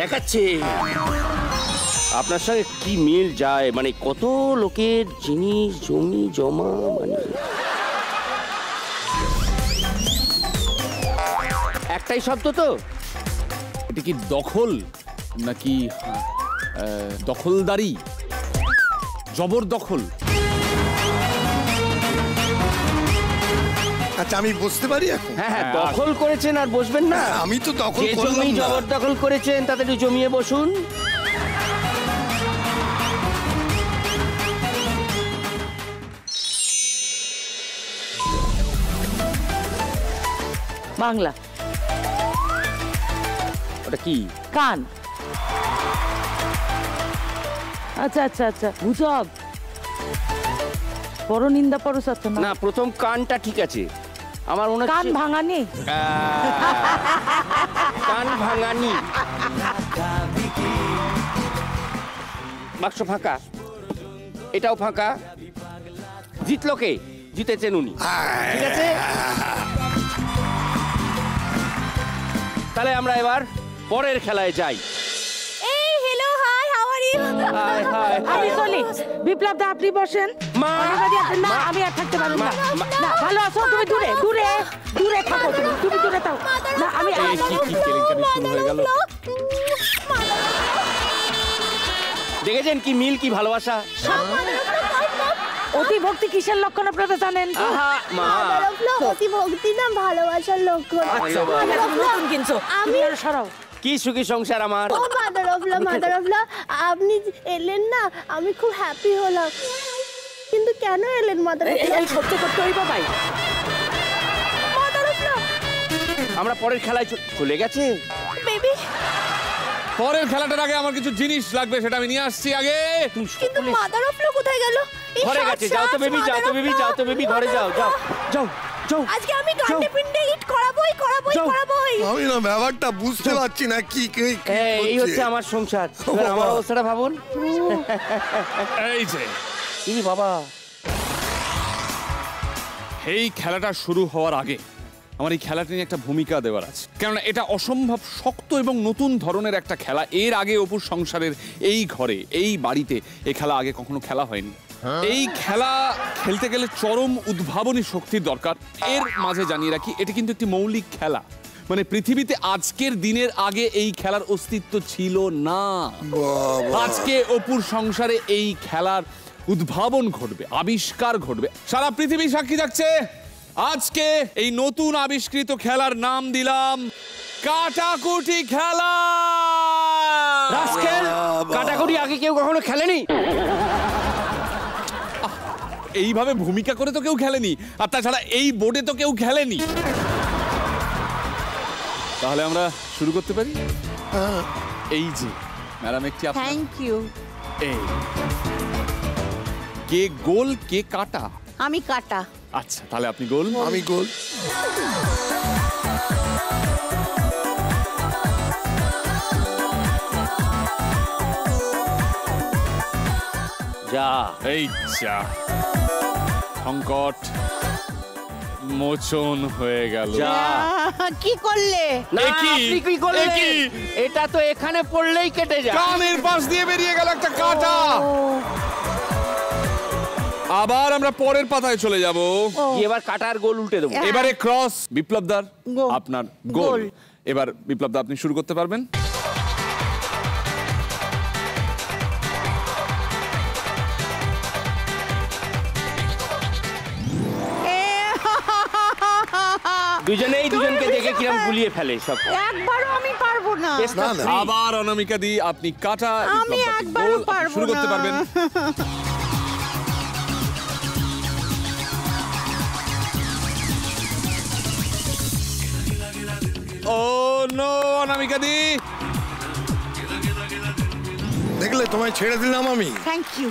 দেখাচ্ছে আপনার সঙ্গে কি মিল যায়। মানে কত লোকের জিনিস, জমি জমা। মানে একটাই শব্দ তো। এটা কি দখল নাকি দখলদারি? জবরদখল। আচ্ছা, আমি বসতে পারি এখন? হ্যাঁ, দখল করেছেন আর বসবেন না? আমি তো দখল করলাম জমি না। জবরদখল করেছেন, তাতে একটু জমিয়ে বসুন। বাংলা। ওটা কি? কান। আচ্ছা, গুজব, পরনিন্দা, পরসত্য। না, প্রথম কানটা ঠিক আছে, আমার মনে কান ভাঙানি। কান ভাঙানি। বাক্স ফাঁকা, এটাও ফাঁকা। জিতলো কে? জিতেছেন উনি। ঠিক আছে, তাহলে আমরা এবার পরের খেলায় যাই। এই hello hi how are you? Hi hi আমি চলি। বিপ্লব দা আপনি বসেন। মা, না আমি আর থাকতে পারবো না। না ভালো আছো তুমি? দূরে দূরে দূরে থাকো, তুমি দূরে থাকো। না আমি কি কেলেঙ্কারি শুরু হয়ে গেল। দেখেছেন কি মিল, কি ভালোবাসা। অতি ভক্তি কিসের লক্ষণ আপনারা জানেন? মা, অতি ভক্তি না ভালোবাসার লক্ষণ। নতুন কিনছো আমি আর সরাও। কি সুখী সংসার আমার। ও মাদার অফ ল, আপনি এলেন না, আমি খুব হ্যাপি হলাম। কিন্তু কেন এলেন মাদার অফ ল? এই সত্য করতে হইব ভাই। মাদার অফ ল, আমরা পরের খেলায় চলে গেছে। বেবি পরের খেলাটার আগে আমার কিছু জিনিস লাগবে, সেটা আমি নিয়ে আসছি আগে। কিন্তু মাদার অফ ল কোথায় গেল? ঘরে গেছে। যাও তো বেবি, যাও তো বেবি, যাও তো বেবি, ঘরে যাও, যাও যাও যাও। আজকে আমি গান্ডে পিন্ডে হিট করাবোই। আমি না ব্যাপারটা বুঝতে পারছি না কি এই হচ্ছে আমার সংসার। এবার আমার অবস্থাটা ভাবুন। এই যে এই বাবা, এই খেলাটা শুরু হওয়ার আগে আমার এই খেলাটা নিয়ে একটা ভূমিকা দেওয়ার আছে, কেননা এটা অসম্ভব শক্ত এবং নতুন ধরনের একটা খেলা। এর আগে অপুর সংসারের এই ঘরে, এই বাড়িতে এই খেলা আগে কখনো খেলা হয়নি। এই খেলা খেলতে গেলে চরম উদ্ভাবনী শক্তির দরকার। এর মাঝে জানিয়ে রাখি, এটা কিন্তু একটি মৌলিক খেলা। মানে পৃথিবীতে আজকের দিনের আগে এই খেলার অস্তিত্ব ছিল না। আজকে অপুর সংসারে এই খেলার উদ্ভাবন ঘটবে, আবিষ্কার ঘটবে। সারা পৃথিবী সাক্ষী থাকছে। আজকে এই নতুন আবিষ্কৃত খেলার নাম দিলাম কাটাকুটি খেলা। কাটাকুটি আগে কেউ কখনো খেলেনি। এইভাবে ভূমিকা করে তো কেউ খেলেনি, আর তাছাড়া এই বোর্ডে তো কেউ খেলেনি। তাহলে আমরা শুরু করতে পারি। এই যে ম্যাডাম, একটি থ্যাংক ইউ। এই কে গোল কে কাটা? আমি কাটা। আচ্ছা তাহলে আপনি গোল, আমি গোল। যা, এই যা, সংকট মোচন হয়ে গেল। কি করলে? না, আপনি কি করলেন? এটা তো এখানে পড়লেই কেটে যায়। কানের পাশ দিয়ে বেরিয়ে গেল একটা কাটা। আবার আমরা পরের পাতায় চলে যাব। এবার কাটার গোল উল্টে দেবো। এবারে ক্রস বিপ্লবদার, আপনার গোল। এবার বিপ্লবদা আপনি শুরু করতে পারবেন। দুজনেই দুজনকে দেখে কিরম গুলিয়ে ফেলে সব। একবারও আমি পারবো না। আবার অনামিকা দি আপনি কাটা, আমি একবারও পারবো না। শুরু করতে পারবেন। ও নো অনামিকা দি, দেখলে তোমায় ছেড়ে দিলাম আমি। Thank you.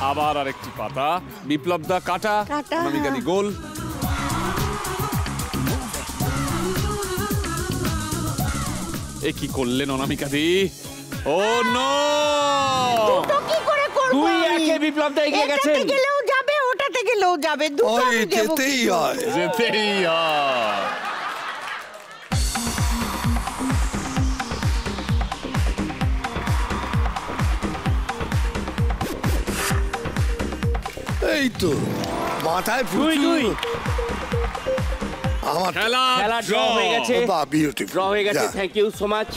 আবার আরেকটি পাতা। বিপ্লবদা কাটা, অনামিকা দি গোল। এ কি করলেন অনামিকা দি? ও নো, দুটো কি করে করব? দুই একে বিপ্লবদা এগিয়ে গেছেন। এটাতে গেলেও যাবে, ওটাতে গেলেও যাবে, দুটো আমি দেব। যেতেই হয়, যেতেই হয়। এই তো মাথায় ফুটু। আমার খেলা ড্র হয়ে গেছে। বিউটিফুল ড্র হয়ে গেছে। Thank you so much.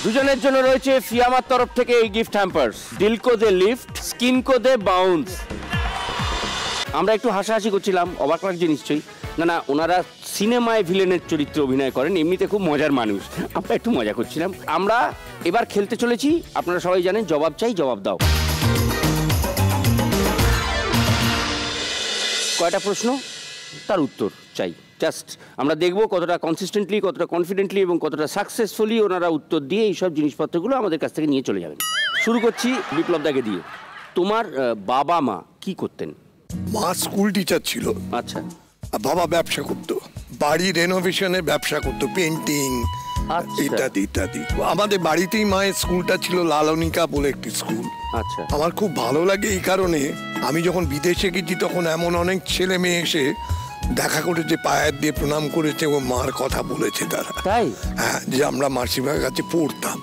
দুজনের জন্য রয়েছে ফিয়ামার তরফ থেকে এই গিফট হ্যাম্পার্স। দিল কো দে লিফট, স্কিন কো দে বাউন্স। আমরা একটু হাসাহাসি করছিলাম, অবাক লাগছে নিশ্চয়ই। না, ওনারা সিনেমায় ভিলেনের চরিত্রে অভিনয় করেন, এমনিতে খুব মজার মানুষ। আমরা একটু মজা করছিলাম। আমরা এবার খেলতে চলেছি, আপনারা সবাই জানেন, জবাব চাই জবাব দাও। কয়টা প্রশ্ন, তার উত্তর চাই। জাস্ট আমরা দেখবো কতটা কনসিস্টেন্টলি, কতটা কনফিডেন্টলি এবং কতটা সাকসেসফুলি ওনারা উত্তর দিয়ে এইসব জিনিসপত্রগুলো আমাদের কাছ থেকে নিয়ে চলে যাবেন। শুরু করছি বিপ্লবদাকে দিয়ে। তোমার বাবা মা কি করতেন? মা স্কুল টিচার ছিল, আচ্ছা, আর বাবা ব্যবসা করতো, বাড়ি রেনোভেশনের ব্যবসা করতো, পেন্টিং ইত্যাদি ইত্যাদি। আমাদের বাড়িতেই মায়ের স্কুলটা ছিল, লালনিকা বলে একটি স্কুল। আচ্ছা, আমার খুব ভালো লাগে এই কারণে, আমি যখন বিদেশে গেছি তখন এমন অনেক ছেলে মেয়ে এসে দেখা করেছে, পায়ের দিয়ে প্রণাম করেছে ও মার কথা বলেছে তারা। তাই? হ্যাঁ, যে আমরা মাসিমার কাছে পড়তাম,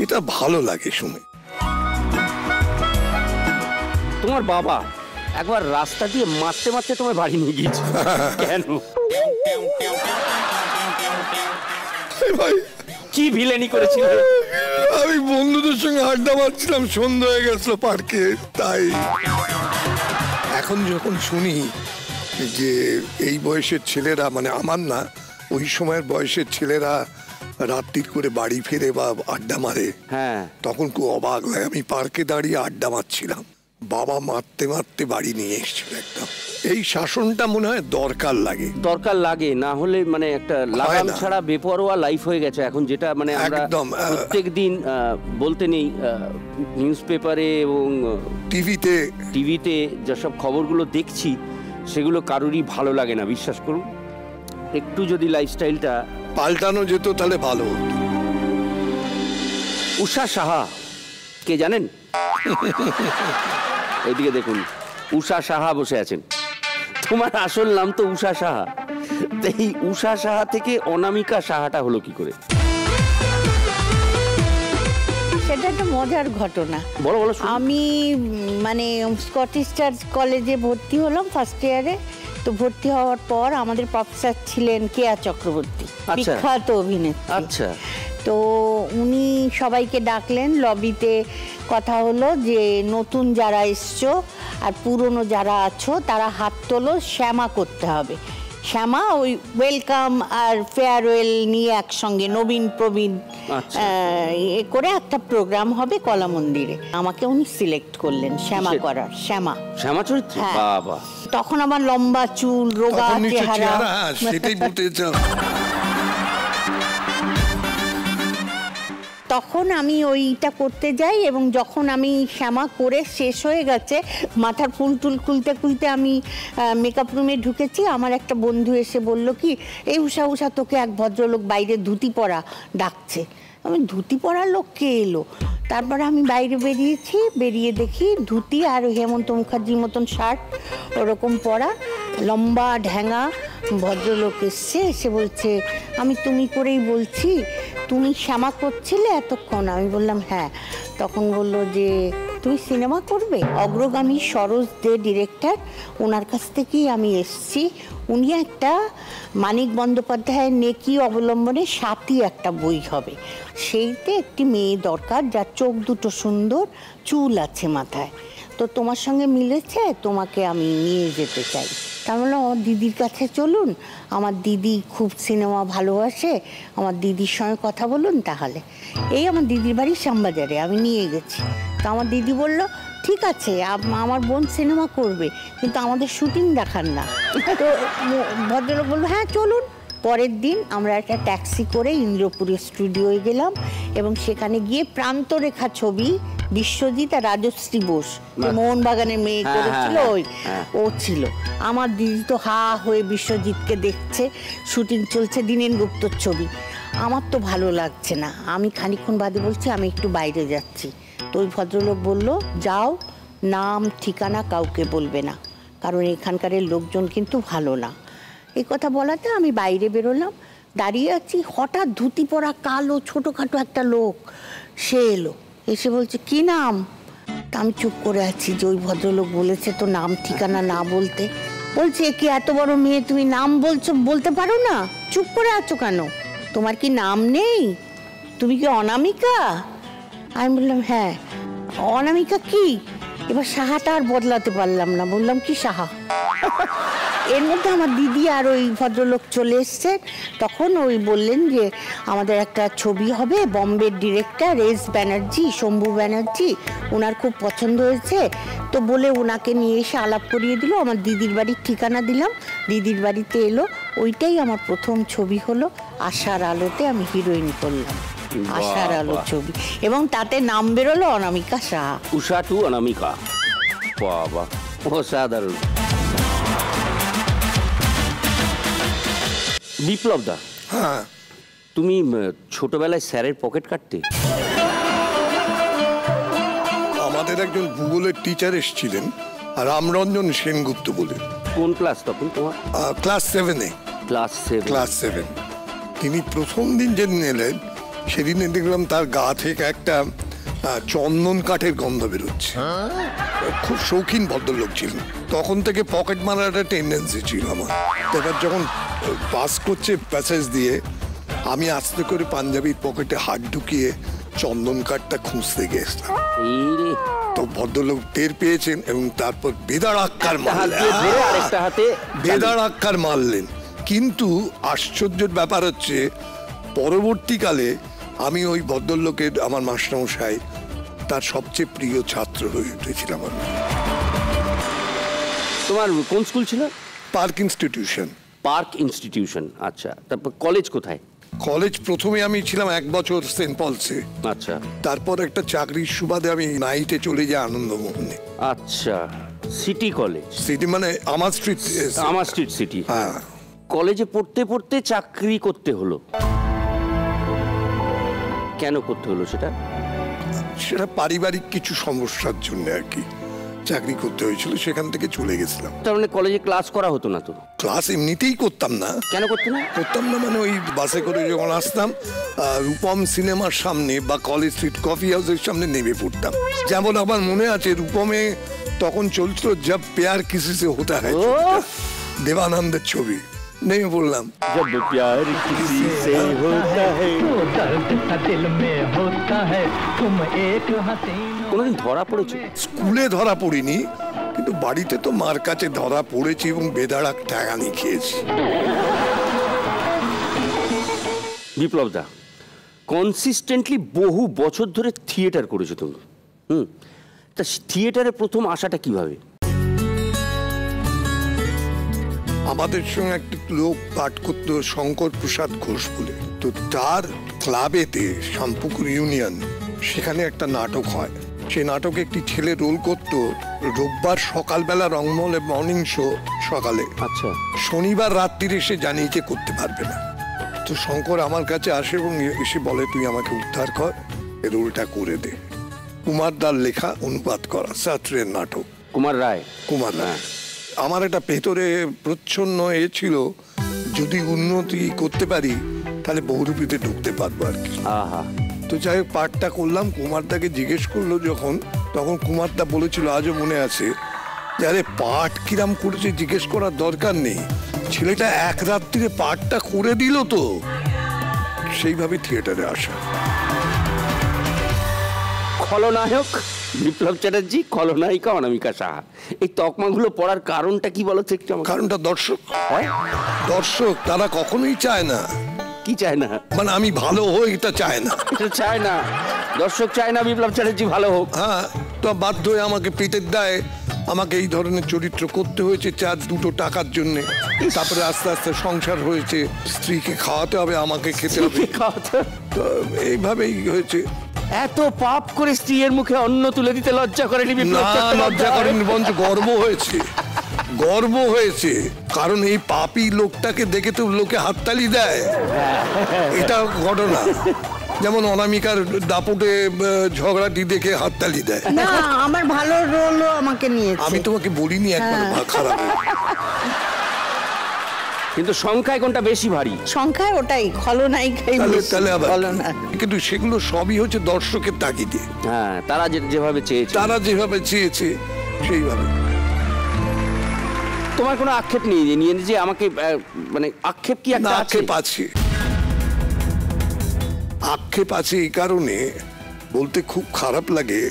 এটা ভালো লাগে শুনে। তোমার বাবা একবার রাস্তা দিয়ে মারতে মারতে তোমার বাড়ি নিয়ে গিয়েছে কেন? ভাই কি ভিলেনি করেছিল? আমি বন্ধুদের সঙ্গে আড্ডা মারছিলাম, সন্ধ্যা হয়ে গেছিল পার্কে, তাই এখন যখন শুনি যে এই বয়সের ছেলেরা, মানে আমার না, ওই সময়ের বয়সের ছেলেরা রাত্রির করে বাড়ি ফিরে বা আড্ডা মারে, হ্যাঁ, তখন খুব অবাক লাগে। আমি পার্কে দাঁড়িয়ে আড্ডা মারছিলাম, বাবা মারতে মারতে বাড়ি নিয়ে এসেছিল একদম। এই শাসনটা মনে হয় দরকার লাগে, না হলে মানে একটা লাগাম ছাড়া বেপরোয়া লাইফ হয়ে গেছে এখন, যেটা মানে আমরা প্রত্যেক দিন বলতে নেই নিউজ পেপারে এবং টিভিতে যেসব খবরগুলো দেখছি সেগুলো কারোরই ভালো লাগে না, বিশ্বাস করুন। একটু যদি লাইফস্টাইলটা পাল্টানো যেত তাহলে ভালো হতো। উষা সাহা কে জানেন? এইদিকে দেখুন, উষা সাহা বসে আছেন। তোমার আসল নাম তো উষা সাহা, এই উষা সাহা থেকে অনামিকা সাহাটা হলো কি করে? সেটা একটা মজার ঘটনা। বলো বলো। আমি মানে স্কটিশ চার্চ কলেজে ভর্তি হলাম ফার্স্ট ইয়ারে। তো ভর্তি হওয়ার পর আমাদের প্রফেসর ছিলেন কেয়া চক্রবর্তী, বিখ্যাত অভিনেত্রী। আচ্ছা। তো উনি সবাইকে ডাকলেন, লবিতে কথা হলো যে নতুন যারা এসছো আর পুরনো যারা আছো তারা হাত তোলো, শ্যামা করতে হবে। শ্যামা ওই ওয়েলকাম আর ফেয়ারওয়েল নিয়ে একসঙ্গে নবীন প্রবীণ এ করে একটা প্রোগ্রাম হবে কলা মন্দিরে। আমাকে উনি সিলেক্ট করলেন শ্যামা করার। শ্যামা চরিত্র? বাবা! তখন আমার লম্বা চুল, রোগা চেহারা, সেটাই বলতে চাও। তখন আমি ওইটা করতে যাই এবং যখন আমি শ্যামা করে শেষ হয়ে গেছে, মাথার ফুল টুল খুলতে খুলতে আমি মেকআপ রুমে ঢুকেছি, আমার একটা বন্ধু এসে বলল কি, এই উষা উষা তোকে এক ভদ্রলোক বাইরে ধুতি পরা ডাকছে। আমি ধুতি পরা লোক কে এলো? তারপরে আমি বাইরে বেরিয়েছি, বেরিয়ে দেখি ধুতি আর হেমন্ত মুখার্জির মতন শার্ট ওরকম পরা লম্বা ঢ্যাঙা ভদ্রলোক এসছে। এসে বলছে, আমি তুমি করেই বলছি, তুমি শ্যামা করছিলে এতক্ষণ? আমি বললাম হ্যাঁ। তখন বলল যে তুমি সিনেমা করবে? অগ্রগামী সরোজ দে ডিরেক্টর, ওনার কাছ থেকেই আমি এসছি। উনি একটা মানিক বন্দ্যোপাধ্যায়ের নেকি অবলম্বনে সাথী একটা বই হবে, সেইতে একটি মেয়ে দরকার যার চোখ দুটো সুন্দর, চুল আছে মাথায়, তো তোমার সঙ্গে মিলেছে, তোমাকে আমি নিয়ে যেতে চাই। তা বললাম আমার দিদির কাছে চলুন, আমার দিদি খুব সিনেমা ভালোবাসে, আমার দিদির সঙ্গে কথা বলুন তাহলে। এই আমার দিদির বাড়ি শ্যামবাজারে, আমি নিয়ে গেছি। তা আমার দিদি বলল ঠিক আছে, আমার বোন সিনেমা করবে কিন্তু আমাদের শুটিং দেখান না। তো ভদ্রলোক বললো হ্যাঁ চলুন। পরের দিন আমরা একটা ট্যাক্সি করে ইন্দ্রপুরের স্টুডিওয়ে গেলাম এবং সেখানে গিয়ে প্রান্তরেখা ছবি বিশ্বজিৎ আর রাজশ্রী বোস, মোহনবাগানের মেয়ে করেছিল, ও ছিল। আমার দিদি তো হা হয়ে বিশ্বজিৎকে দেখছে, শুটিং চলছে দীনেন গুপ্তর ছবি। আমার তো ভালো লাগছে না, আমি খানিকক্ষণ বাদে বলছি আমি একটু বাইরে যাচ্ছি। তো ওই ভদ্রলোক বলল যাও, নাম ঠিকানা কাউকে বলবে না, কারণ এখানকারের লোকজন কিন্তু ভালো না। এই কথা বলাতে আমি বাইরে বেরোলাম, দাঁড়িয়ে আছি, হঠাৎ ধুতি পরা কালো ছোটোখাটো একটা লোক সে এলো, এসে বলছে কি নাম? তা আমি চুপ করে আছি যে ওই ভদ্রলোক বলেছে তো নাম ঠিকানা না বলতে। বলছে কি এত বড় মেয়ে তুমি নাম বলছো, বলতে পারো না? চুপ করে আছো কেন? তোমার কি নাম নেই? তুমি কি অনামিকা? আমি বললাম হ্যাঁ। অনামিকা কি? এবার সাহাটা আর বদলাতে পারলাম না, বললাম কি সাহা। এর মধ্যে আমার দিদি আর ওই ভদ্রলোক চলে এসছে। তখন ওই বললেন যে আমাদের একটা ছবি হবে, বম্বের ডিরেক্টর এস ব্যানার্জি, শম্ভু ব্যানার্জি, ওনার খুব পছন্দ হয়েছে, তো বলে ওনাকে নিয়ে এসে আলাপ করিয়ে দিল। আমার দিদির বাড়ির ঠিকানা দিলাম, দিদির বাড়িতে এলো। ওইটাই আমার প্রথম ছবি হলো, আশার আলোতে আমি হিরোইন করলাম, আশার আলো ছবি, এবং তাতে নাম বেরোলো অনামিকা সাহা। উষা টু অনামিকা, বাবা অসাধারণ। বিপ্লব দা, হ্যাঁ তুমি ছোটবেলায় স্যারের পকেট কাটতে? আমাদের একজন ভূগোলের টিচার এসেছিলেন রামরঞ্জন সেনগুপ্ত বলে। কোন ক্লাস তখন তোমার? ক্লাস 7-এ। ক্লাস 7। তিনি প্রথম দিন যেদিন এলেন সেদিনে দেখলাম তার গা থেকে একটা চন্দন কাঠের গন্ধ বেরোচ্ছে। খুব শৌখিন ভদ্রলোক ছিলেন। তখন থেকে পকেট মারার একটা টেন্ডেন্সি ছিল আমার। এবার যখন পাস করছে প্যাসেজ দিয়ে, আমি আস্তে করে পাঞ্জাবির পকেটে হাত ঢুকিয়ে চন্দন কাঠটা খুঁজতে গেছিলাম। তো ভদ্রলোক টের পেয়েছেন এবং তারপর বেদারাক্কার মারলেন। কিন্তু আশ্চর্যের ব্যাপার হচ্ছে পরবর্তীকালে আমি ওই ভদ্রলোকের, আমার মাস্টারমশাই, তার সবচেয়ে প্রিয় ছাত্র হয়ে উঠেছিলাম আমি। তোমার কোন স্কুল ছিল? Park institution. পার্ক ইনস্টিটিউশন, আচ্ছা। তারপর কলেজ কোথায়? কলেজ প্রথমে আমি ছিলাম 1 বছর সেন্ট পলসে। আচ্ছা। তারপর একটা চাকরির সুবাদে আমি নাইটে চলে যাই আনন্দমোহনে। আচ্ছা, সিটি কলেজ। সিটি মানে আমার স্ট্রিট। আমার স্ট্রিট সিটি। হ্যাঁ। কলেজে পড়তে পড়তে চাকরি করতে হলো, কেন করতে হলো সেটা? সেটা পারিবারিক কিছু সমস্যার জন্য আর কি চাকরি করতে হয়েছিল, সেখান থেকে চলে গেছিলাম। তার মানে কলেজে ক্লাস করা হতো না তো? ক্লাস এমনিতেই করতাম না। কেন করতাম না? করতাম না মানে ওই বাসে করে যখন আসতাম রূপম সিনেমার সামনে বা কলেজ স্ট্রিট কফি হাউসের সামনে নেমে পড়তাম। যেমন আমার মনে আছে রূপমে তখন চলছিল জব প্যার কিসি সে হোতা হ্যায়, দেবানন্দের ছবি। নেমে পড়লাম। जब प्यार किसी से होता है तो दर्द सा दिल में होता है तुम एक हसीना। কোনদিন ধরা পড়েছো? স্কুলে ধরা পড়িনি, কিন্তু বাড়িতে তো মার কাছে ধরা পড়েছি এবং বেদারাক ঠ্যাঙানি খেয়েছি। বিপ্লব দা, কনসিস্টেন্টলি বহু বছর ধরে থিয়েটার করেছো তুমি। তা থিয়েটারে প্রথম আসাটা কিভাবে? আমাদের সঙ্গে একটা লোক পাঠ করত, শঙ্কর প্রসাদ ঘোষ বলে। তো তার ক্লাবেতে শামপুকুর ইউনিয়ন, সেখানে একটা নাটক হয়। সেই নাটকে একটি ছেলে রোল করত রোববার সকালবেলা রংমহলে মর্নিং শো সকালে। আচ্ছা। শনিবার রাত্রিরে এসে জানিয়েছে করতে পারবে না। তো শঙ্কর আমার কাছে আসে এবং এসে বলে তুই আমাকে উদ্ধার কর, এই রোলটা করে দে। কুমার দার লেখা, অনুবাদ করা, শাস্ত্রের নাটক। কুমার রায়। কুমার রায়। আমার একটা ভেতরে প্রচ্ছন্ন এ ছিল, যদি উন্নতি করতে পারি তাহলে বহুরূপীতে ঢুকতে পারবো আর কি। তো যাই হোক পাঠটা করলাম। কুমারদাকে জিজ্ঞেস করলো যখন, তখন কুমারদা বলেছিল, আজও মনে আছে, যে আরে পাঠ কিরাম করেছে জিজ্ঞেস করার দরকার নেই, ছেলেটা এক রাত্রিরে পাঠটা করে দিল। তো সেইভাবে থিয়েটারে আসা। খলনায়ক বিপ্লব চ্যাটার্জি, খলনায়িকা অনামিকা সাহা, এই তকমাগুলো পড়ার কারণটা কি বলো তো একটু? কারণটা দর্শক। দর্শক তারা কখনোই চায় না। কি চায় না? মানে আমি ভালো হই এটা চায় না। এটা চায় না, দর্শক চায় না বিপ্লব চ্যাটার্জি ভালো হোক। হ্যাঁ, তো বাধ্য হয়ে আমাকে পেটের দায়ে আমাকে এই ধরনের চরিত্র করতে হয়েছে, চার দুটো টাকার জন্য। তারপরে আস্তে আস্তে সংসার হয়েছে, স্ত্রীকে খাওয়াতে হবে, আমাকে খেতে হবে, তো এইভাবেই হয়েছে। এত পাপ করে স্ত্রীর মুখে অন্ন তুলে দিতে লজ্জা করেনি? না, লজ্জা করেনি, বরঞ্চ গর্ব হয়েছে। গর্ব হয়েছে, কারণ এই পাপী লোকটাকে দেখে তো লোকে হাততালি দেয়। এটা ঘটনা। যেমন অনামিকার দাপটে ঝগড়াটি দেখে হাততালি দেয়। না, আমার ভালো রোলও আমাকে নিয়েছে। আমি তোমাকে বলিনি একবার খারাপ। কিন্তু সংখ্যায় কোনটা বেশি ভারী? সংখ্যায় ওটাই, খলনায়িকাই। কিন্তু সেগুলো সবই হচ্ছে দর্শকের তাগিদে। হ্যাঁ, তারা যেভাবে চেয়েছে সেইভাবে। তোমার কোনো আক্ষেপ নেই নিয়ে যে আমাকে, মানে আক্ষেপ কি একটা? আক্ষেপ আছে, আক্ষেপ আছে এই কারণে বলতে খুব খারাপ লাগে,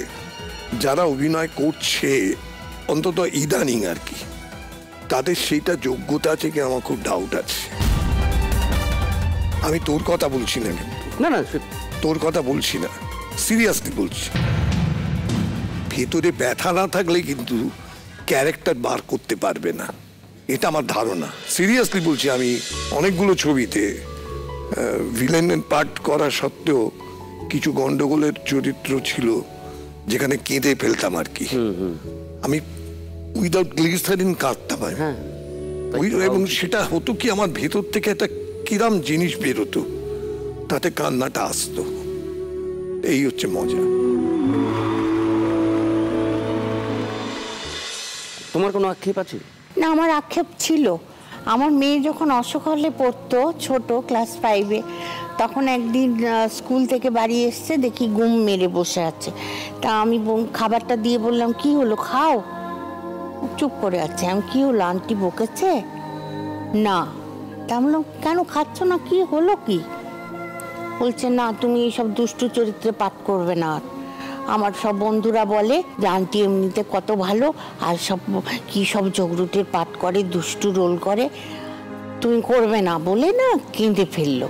যারা অভিনয় করছে অন্তত ইদানিং আর কি, তাদের সেইটা যোগ্যতা আছে কি আমার খুব ডাউট আছে। আমি তোর কথা বলছি না, না না তোর কথা বলছি না, সিরিয়াসলি বলছি। ভেতরে ব্যথা না থাকলে কিন্তু ক্যারেক্টার বার করতে পারবে না, এটা আমার ধারণা। সিরিয়াসলি বলছি, আমি অনেকগুলো ছবিতে ভিলেনের পার্ট করা সত্ত্বেও কিছু গন্ডগোলের চরিত্র ছিল যেখানে কেঁদে ফেলতাম আর কি। আমি উইদাউট গ্লিসারিন কাঁদতাম, এবং সেটা হতো কি আমার ভেতর থেকে একটা কিরাম জিনিস বেরোতো, তাতে কান্নাটা আসতো। এই হচ্ছে মজা। তোমার কোনো আক্ষেপ আছে? না, আমার আক্ষেপ ছিল। আমার মেয়ে যখন অশোক হলে পড়তো, ছোট ক্লাস 5-এ, তখন একদিন স্কুল থেকে বাড়ি এসছে, দেখি ঘুম মেরে বসে আছে। তা আমি খাবারটা দিয়ে বললাম, কি হলো, খাও। চুপ করে আছে। আমি, কি হলো, আন্টি বকেছে? না। তা বললাম, কেন খাচ্ছ না, কি হলো কি? বলছে, না তুমি এইসব দুষ্টু চরিত্রে পাঠ করবে না। আমার সব বন্ধুরা বলে যে আন্টি এমনিতে কত ভালো, আর সব কি সব জগরুটের পাঠ করে, দুষ্টু রোল করে, তুমি করবে না বলে না কেঁদে ফেললো।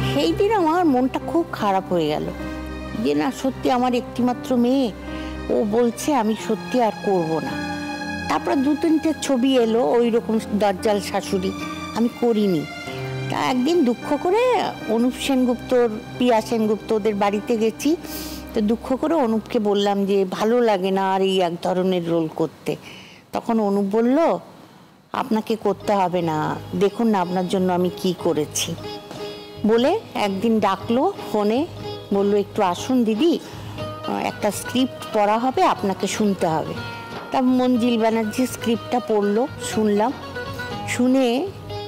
সেই দিন আমার মনটা খুব খারাপ হয়ে গেল যে না, সত্যি আমার একটিমাত্র মেয়ে, ও বলছে আমি সত্যি আর করব না। তারপর 2-3টে ছবি এলো ওই রকম দজ্জাল শাশুড়ি, আমি করিনি। তা একদিন দুঃখ করে অনুপ সেনগুপ্তর, প্রিয়া সেনগুপ্ত ওদের বাড়িতে গেছি। তো দুঃখ করে অনুপকে বললাম যে ভালো লাগে না আর এই এক ধরনের রোল করতে। তখন অনুপ বলল, আপনাকে করতে হবে না, দেখুন না আপনার জন্য আমি কি করেছি। বলে একদিন ডাকলো ফোনে, বললো একটু আসুন দিদি, একটা স্ক্রিপ্ট পড়া হবে, আপনাকে শুনতে হবে। তা মঞ্জিল ব্যানার্জি স্ক্রিপ্টটা পড়লো, শুনলাম। শুনে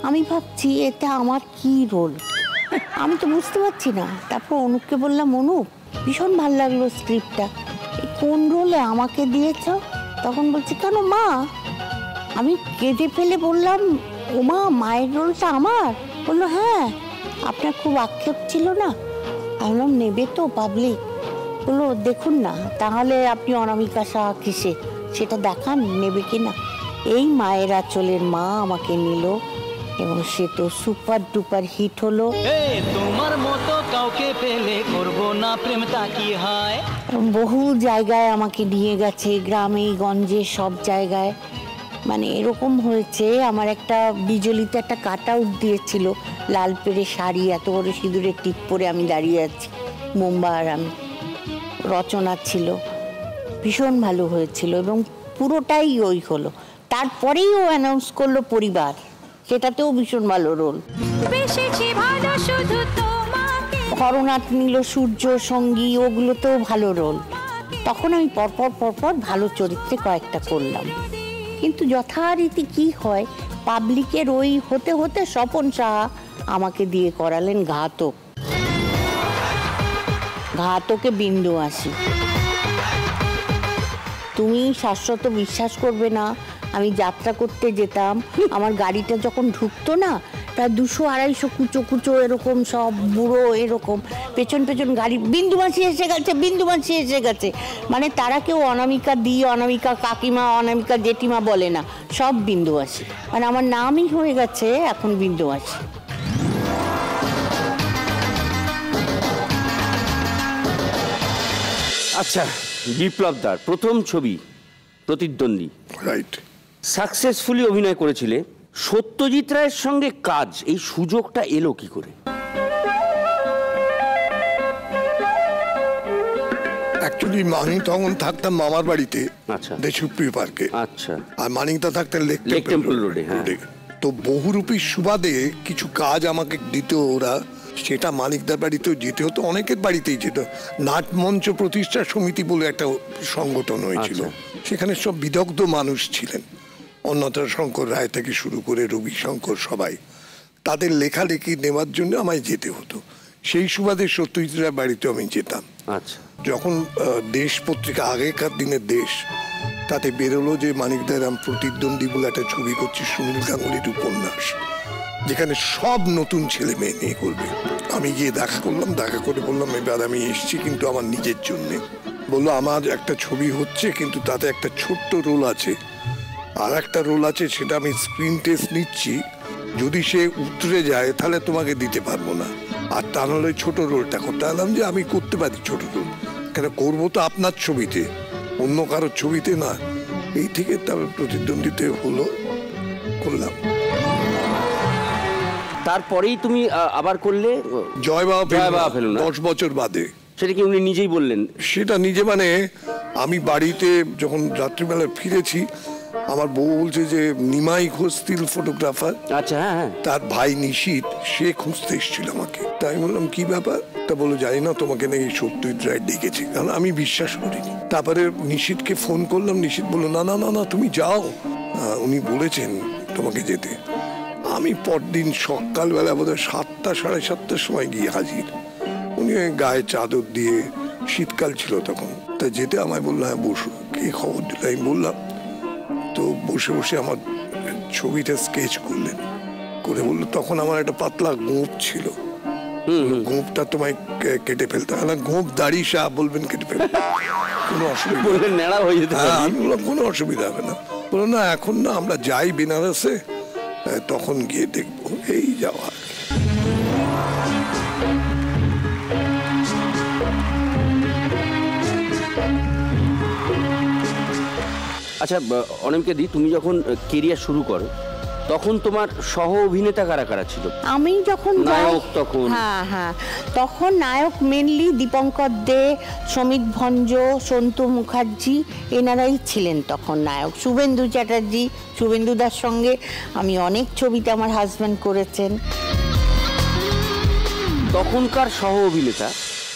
আমি ভাবছি এটা আমার কি রোল, আমি তো বুঝতে পারছি না। তারপর অনুপকে বললাম, অনুপ ভীষণ ভালো লাগলো স্ক্রিপ্টটা, কোন রোলে আমাকে দিয়েছ? তখন বলছে, কেন মা? আমি কেঁদে ফেলে বললাম, ও মা, মায়ের রোলটা আমার? বললো, হ্যাঁ। আপনার খুব আক্ষেপ ছিল না? বললাম, নেবে তো পাবলিক? বললো, দেখুন না, তাহলে আপনি অনামিকা সাহা কিসে সেটা দেখান, নেবে কিনা। এই মায়ের আঁচলের মা আমাকে নিল এবং সে তো সুপার ডুপার হিট হলো। তোমার মতো কাউকে পেলে করব না প্রেম, তা কি হয়? বহু জায়গায় আমাকে নিয়ে গেছে, গ্রামে গঞ্জে সব জায়গায়। মানে এরকম হয়েছে, আমার একটা বিজলিতে একটা কাট আউট দিয়েছিল, লাল পেড়ে শাড়ি, এত বড় সিঁদুরের টিপ পরে আমি দাঁড়িয়ে আছি, মুম্বা আর আমি। রচনা ছিল, ভীষণ ভালো হয়েছিল এবং পুরোটাই ওই হলো। তারপরেই ও অ্যানাউন্স করলো পরিবার, সেটাতেও ভীষণ ভালো রোল। হরনাথ নীল সূর্য সঙ্গী, ওগুলোতেও ভালো রোল। তখন আমি পরপর ভালো চরিত্রে কয়েকটা করলাম। কিন্তু যথারীতি কি হয়, পাবলিকের ওই হতে হতে স্বপন সাহা আমাকে দিয়ে করালেন ঘাতক। ঘাতকে বিন্দু আসি। তুমি শাশ্বত বিশ্বাস করবে না, আমি যাত্রা করতে যেতাম, আমার গাড়িটা যখন ঢুকতো না, প্রায় 200-250 কুচো কুচো এরকম সব বুড়ো, এরকম পেছন পেছন গাড়ি, বিন্দু মাসি এসে গেছে, বিন্দু মাসি এসে গেছে। মানে তারা কেউ অনামিকা দি, অনামিকা কাকিমা, অনামিকা জেঠিমা বলে না, সব বিন্দু মাসি। মানে আমার নামই হয়ে গেছে এখন বিন্দু মাসি। আচ্ছা, বিপ্লব দার প্রথম ছবি প্রতিদ্বন্দ্বী, রাইট, সাকসেসফুলি অভিনয় করেছিলে। সত্যজিৎ রায়ের সঙ্গে কাজ, এই সুযোগটা এলো কি করে? অ্যাকচুয়ালি মানিক তখন থাকতাম মামার বাড়িতে, আচ্ছা, দেশপ্রিয় পার্কে, আচ্ছা, আর মানিকদা থাকতেন লেক টেম্পল রোডে। তো বহুরূপীর সুবাদে কিছু কাজ আমাকে দিত ওরা, সেটা মানিকদার বাড়িতেও যেতে হতো, অনেকের বাড়িতেই যেত। নাটমঞ্চ প্রতিষ্ঠা সমিতি বলে একটা সংগঠন হয়েছিল, সেখানে সব বিদগ্ধ মানুষ ছিলেন, অন্যতম শঙ্কর রায় থেকে শুরু করে রবি শঙ্কর, সবাই। তাদের লেখালেখি নেওয়ার জন্য আমায় যেতে হতো। সেই সুবাদে সত্যজিৎ রায়ের বাড়িতে আমি যেতাম। আচ্ছা, যখন দেশ পত্রিকা, আগেকার দিনের দেশ, তাতে বেরোলো যে মানিকদা রাম প্রতিদ্বন্দ্বী বলে একটা ছবি করছি, সুনীল গাঙ্গুলির উপন্যাস, যেখানে সব নতুন ছেলে মেয়ে নিয়ে করবে। আমি গিয়ে দেখা করলাম, দেখা করে বললাম, এবার আমি এসছি কিন্তু আমার নিজের জন্যে। বললো, আমার একটা ছবি হচ্ছে কিন্তু তাতে একটা ছোট্ট রোল আছে, আর একটা রোল আছে, সেটা আমি স্ক্রিন টেস্ট নিচ্ছি, যদি সে উতরে যায় তাহলে তোমাকে দিতে পারবো না, আর তা নাহলে ছোট রোলটা করতে। বললাম যে আমি করতে পারি ছোট রোল, কেন করবো তো আপনার ছবিতে, অন্য কারোর ছবিতে না। এই থেকে তবে প্রতিদ্বন্দ্বিতা হলো, করলাম। তারপরেই তুমি আবার করলে জয় বাবা ফেলুনা, 10 বছর বাদে। সেটা কি উনি নিজেই বললেন? সেটা নিজে, মানে আমি বাড়িতে যখন রাত্রিবেলা ফিরেছি, আমার বউ বলছে যে নিমাই ঘোষ স্টিল ফটোগ্রাফার, আচ্ছা হ্যাঁ, তার ভাই নিশিত সে খুঁজতে এসেছিল আমাকে। তাই বললাম কি ব্যাপার? তা বলো জানি না, তোমাকে নাকি সত্যজিৎ রায় ডেকেছে। কারণ আমি বিশ্বাস করিনি। তারপরে নিশিতকে ফোন করলাম, নিশিত বললো না না না না তুমি যাও, উনি বলেছেন তোমাকে যেতে। আমি পরদিন সকালবেলা বোধহয় 7টা সাড়ে 7টার সময় গিয়ে হাজির। উনি গায়ে চাদর দিয়ে, শীতকাল ছিল তখন, তা যেতে আমায় বললো হ্যাঁ বসো, কে খবর দিল? আমি বললাম। তো বসে বসে আমার ছবিটা স্কেচ করলেন, করে বললো তখন আমার একটা পাতলা গোঁপ ছিল, গোঁপটা তোমায় কেটে ফেলতে হবে না। গোঁপ দাড়ি শাহ বলবেন কেটে ফেলতে, কোনো অসুবিধা নেড়া হয়ে যেতে পারে। আমি বললাম কোনো অসুবিধা হবে না। বললো না এখন না, আমরা যাই বেনারসে, তখন গিয়ে দেখবো। এই যাওয়া। আচ্ছা অনিমকে দি, তুমি যখন কেরিয়ার শুরু করো তখন তোমার সহ অভিনেতা কারা কারা ছিল? আমি যখন নায়ক তখন, হ্যাঁ তখন নায়ক মেনলি দীপঙ্কর দে, সমিত ভঞ্জ, সন্তু মুখার্জি, এনারাই ছিলেন তখন নায়ক। শুভেন্দু চ্যাটার্জি, শুভেন্দুদার সঙ্গে আমি অনেক ছবিতে আমার হাজব্যান্ড করেছেন। তখনকার সহ অভিনেতা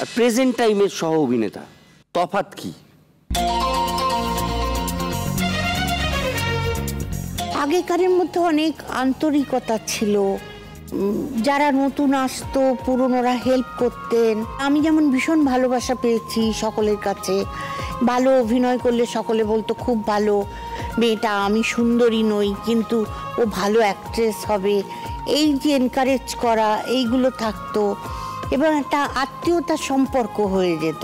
আর প্রেজেন্ট টাইমের সহ অভিনেতা তফাৎ কি? আগেকারের মধ্যে অনেক আন্তরিকতা ছিল, যারা নতুন আসতো পুরনোরা হেল্প করতেন। আমি যেমন ভীষণ ভালোবাসা পেয়েছি সকলের কাছে। ভালো অভিনয় করলে সকলে বলতো খুব ভালো মেয়েটা, আমি সুন্দরী নই কিন্তু ও ভালো অ্যাক্ট্রেস হবে, এই যে এনকারেজ করা, এইগুলো থাকতো। এবং একটা আত্মীয়তার সম্পর্ক হয়ে যেত।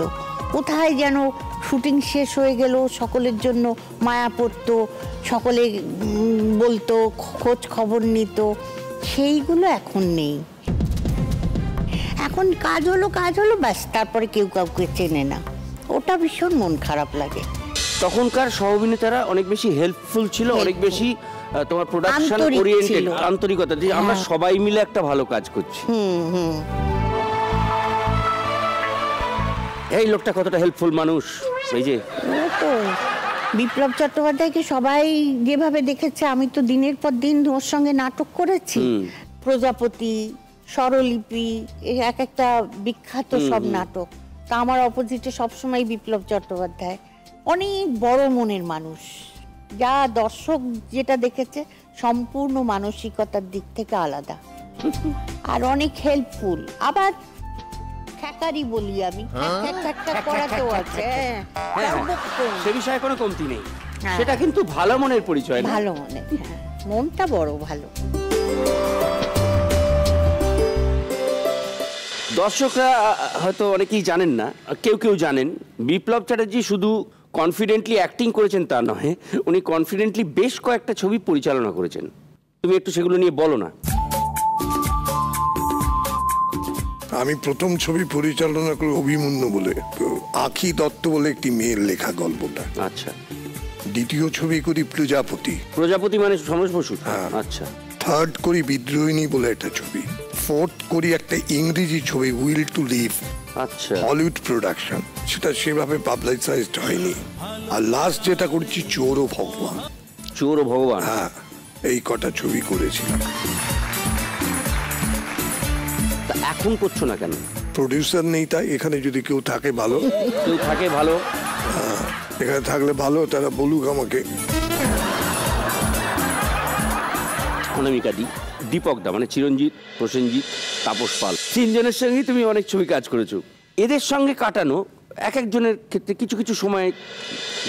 কোথায় যেন শুটিং শেষ হয়ে গেল, সকলের জন্য মায়া পড়তো, সকলে বলতো, খোঁজ খবর নিত, সেইগুলো এখন নেই। এখন কাজ হলো ব্যাস, তারপরে কেউ কাউকে চেনে না, ওটা ভীষণ মন খারাপ লাগে। তখনকার সহ অভিনেতারা অনেক বেশি হেল্পফুল ছিল, অনেক বেশি তোমার প্রোডাকশন ওরিয়েন্টেড, আন্তরিকতা, যে আমরা সবাই মিলে একটা ভালো কাজ করছি। এই লোকটা কতটা হেল্পফুল মানুষ। এই যে তো বিপ্লব চট্টোপাধ্যায়কে সবাই যেভাবে দেখেছে, আমি তো দিনের পর দিন ওর সঙ্গে নাটক করেছি। প্রজাপতি, স্বরলিপি, এক একটা বিখ্যাত সব নাটক। তা আমার অপোজিটে সবসময় বিপ্লব চট্টোপাধ্যায়। অনেক বড় মনের মানুষ, যা দর্শক যেটা দেখেছে সম্পূর্ণ মানসিকতার দিক থেকে আলাদা, আর অনেক হেল্পফুল। আবার খ্যাকারি বলি আমি, করাতেও আছে, সে বিষয়ে কোনো কমতি নেই। সেটা কিন্তু ভালো মনের পরিচয়, ভালো মনের, মনটা বড় ভালো। দর্শকরা হয়তো অনেকেই জানেন না, কেউ কেউ জানেন, বিপ্লব চ্যাটার্জি শুধু কনফিডেন্টলি অ্যাক্টিং করেছেন তা নয়, উনি কনফিডেন্টলি বেশ কয়েকটা ছবি পরিচালনা করেছেন। তুমি একটু সেগুলো নিয়ে বলো না। আমি প্রথম ছবি পরিচালনা করি অভিমন্যু বলে, আখি দত্ত বলে একটি মেয়ের লেখা গল্পটা। আচ্ছা। দ্বিতীয় ছবি করি প্রজাপতি। প্রজাপতি মানে সমরেশ বসু? আচ্ছা। থার্ড করি বিদ্রোহিণী বলে একটা ছবি। ফোর্থ করি একটা ইংরেজি ছবি উইল টু লিভ, আচ্ছা, হলিউড প্রোডাকশন, সেটা সেভাবে পাবলিসাইজড হয়নি। আর লাস্ট যেটা করছি চোর ও ভগবান। চোর ও ভগবান, হ্যাঁ, এই কটা ছবি করেছিলাম। এখন করছো না কেন? প্রডিউসার নেই, তাই। এখানে যদি কেউ থাকে ভালো, কেউ থাকে ভালো, এখানে থাকলে ভালো, তারা বলুক আমাকে। অনামিকা দি, দীপক দা মানে চিরঞ্জিত, প্রসেনজিৎ, তাপস পাল, তিনজনের সঙ্গেই তুমি অনেক ছবি কাজ করেছো। এদের সঙ্গে কাটানো এক একজনের ক্ষেত্রে কিছু কিছু সময়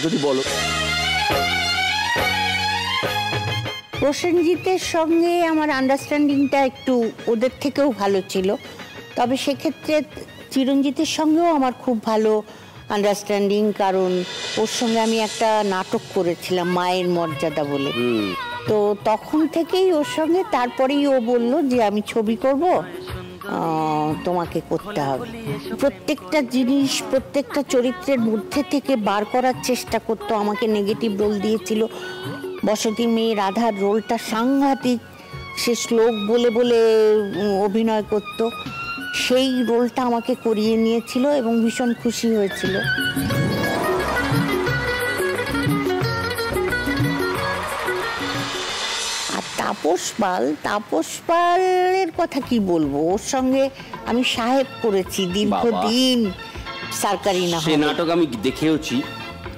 যদি বলো। প্রসেনজিতের সঙ্গে আমার আন্ডারস্ট্যান্ডিংটা একটু ওদের থেকেও ভালো ছিল, তবে সেক্ষেত্রে চিরঞ্জিতের সঙ্গেও আমার খুব ভালো আন্ডারস্ট্যান্ডিং, কারণ ওর সঙ্গে আমি একটা নাটক করেছিলাম মায়ের মর্যাদা বলে। তো তখন থেকেই ওর সঙ্গে, তারপরেই ও বলল যে আমি ছবি করব, তোমাকে করতে হবে। প্রত্যেকটা জিনিস, প্রত্যেকটা চরিত্রের মধ্যে থেকে বার করার চেষ্টা করতো। আমাকে নেগেটিভ রোল দিয়েছিল, বসতি মেয়ে রাধার রোলটা সাংঘাতিক, সে শ্লোক বলে বলে অভিনয় করত, সেই রোলটা আমাকে করিয়ে নিয়েছিল এবং ভীষণ খুশি হয়েছিল। তাপস পালের কথা কি বলবো, ওর সঙ্গে আমি সাহেব করেছি দীর্ঘদিন সরকারি না। সে নাটক আমি দেখেওছি,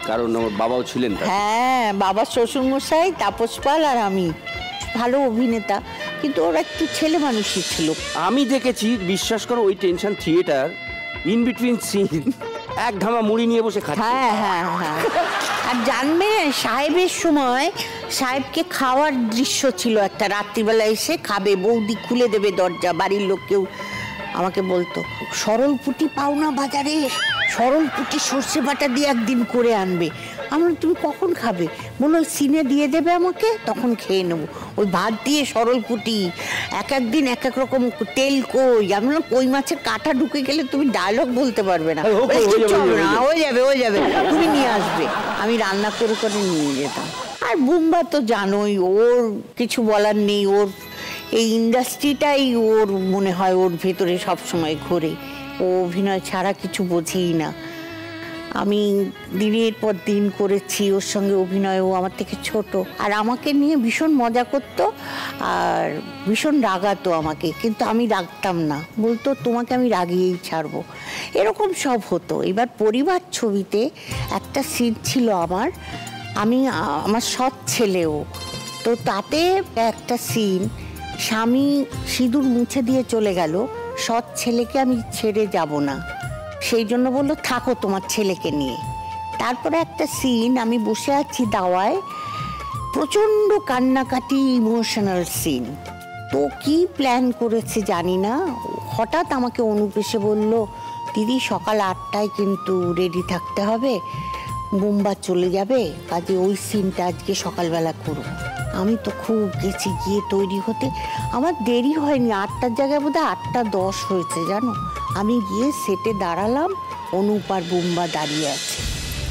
কারণ আমার বাবাও ছিলেন। হ্যাঁ, বাবার শ্বশুরমশাই তাপস পাল আর আমি, ভালো অভিনেতা, কিন্তু ওরা একটু ছেলে মানুষই ছিল। আমি দেখেছি, বিশ্বাস করো, ওই tension theatre in between scene এক ধামা মুড়ি নিয়ে বসে খাচ্ছে। হ্যাঁ হ্যাঁ হ্যাঁ। আর জানবে, সাহেবের সময় সাহেবকে খাওয়ার দৃশ্য ছিল একটা, রাত্রিবেলা এসে খাবে, বৌদি খুলে দেবে দরজা, বাড়ির লোক কেউ আমাকে বলতো সরল পুঁটি পাও না বাজারে, সরল পুঁটি সর্ষে বাটা দিয়ে একদিন করে আনবে। আমার তুমি কখন খাবে? বলো ওই সিনে দিয়ে দেবে আমাকে, তখন খেয়ে নেবো। ওই ভাত দিয়ে সরল পুঁটি, এক একদিন এক এক রকম তেল কই, আমি কই মাছের কাঁটা ঢুকে গেলে তুমি ডায়লগ বলতে পারবে না, হয়ে যাবে তুমি নিয়ে আসবে, আমি রান্না করে করে নিয়ে যেতাম। আর বুম্বা তো জানোই, ওর কিছু বলার নেই, ওর এই ইন্ডাস্ট্রিটাই ওর মনে হয় ওর ভেতরে সবসময় ঘোরে, ও অভিনয় ছাড়া কিছু বোঝেই না। আমি দিনের পর দিন করেছি ওর সঙ্গে অভিনয়, ও আমার থেকে ছোট, আর আমাকে নিয়ে ভীষণ মজা করতো আর ভীষণ রাগাতো আমাকে, কিন্তু আমি রাগতাম না, বলতো তোমাকে আমি রাগিয়েই ছাড়বো, এরকম সব হতো। এবার পরিবার ছবিতে একটা সিন ছিল আমার সৎ ছেলেও, তো তাতে একটা সিন, স্বামী সিঁদুর মুছে দিয়ে চলে গেল, সৎ ছেলেকে আমি ছেড়ে যাব না, সেই জন্য বললো থাকো তোমার ছেলেকে নিয়ে। তারপরে একটা সিন, আমি বসে আছি দাওয়ায়, প্রচণ্ড কান্নাকাটি ইমোশনাল সিন, তো কি প্ল্যান করেছে জানি না, হঠাৎ আমাকে অনুপ এসে বলল, দিদি সকাল 8টায় কিন্তু রেডি থাকতে হবে, বুম্বা চলে যাবে, কাজে ওই সিনটা আজকে সকালবেলা করবো। আমি তো খুব গেছি গিয়ে তৈরি হতে, আমার দেরি হয়নি, 8টার জায়গায় বোধহয় 8:10 হয়েছে জানো। আমি গিয়ে সেটে দাঁড়ালাম, অনুপ আর বুম্বা দাঁড়িয়ে আছে,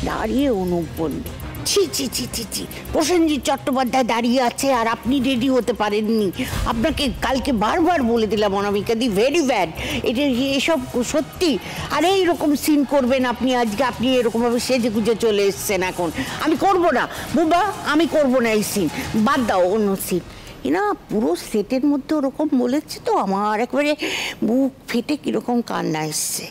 দাঁড়িয়ে অনুপ বলল, ছি ছি ছি ছি ছি, প্রসেনজিৎ চট্টোপাধ্যায় দাঁড়িয়ে আছে আর আপনি রেডি হতে পারেননি, আপনাকে কালকে বারবার বলে দিলাম অনামিকা দি, ভেরি ব্যাড, এটা এসব সত্যি, আর এইরকম সিন করবেন আপনি আজকে, আপনি এরকমভাবে সেজে গুজে চলে এসছেন, এখন আমি করব না বুবা, আমি করব না এই সিন, বাদ দাও অন্য সিন। না, পুরো সেটের মধ্যে ওরকম বলেছে তো আমার একেবারে বুক ফেটে কিরকম কান্না এসছে।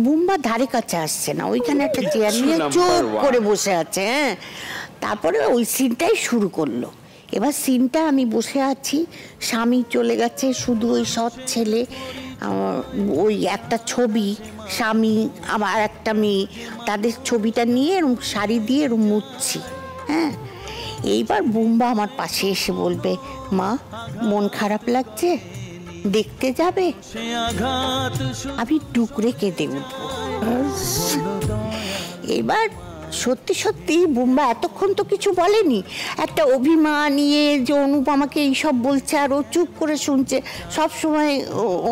বুম্বা ধারে কাছে আসছে না, ওইখানে একটা চেয়ার নিয়ে চুপ করে বসে আছে। হ্যাঁ, তারপরে ওই সিনটাই শুরু করলো। এবার সিনটা আমি বসে আছি, স্বামী চলে গেছে, শুধু ওই সৎ ছেলে, ওই একটা ছবি, স্বামী আমার একটা মেয়ে, তাদের ছবিটা নিয়ে এরকম শাড়ি দিয়ে এরকম মুছছি। হ্যাঁ, এইবার বুম্বা আমার পাশে এসে বলবে, মা মন খারাপ লাগছে, দেখতে যাবে? আমি টুকরে কেঁদে উঠবো। এবার সত্যি সত্যি বুম্বা এতক্ষণ তো কিছু বলেনি, একটা অভিমান নিয়ে যে অনুপ আমাকে এইসব বলছে আর ও চুপ করে শুনছে, সব সময়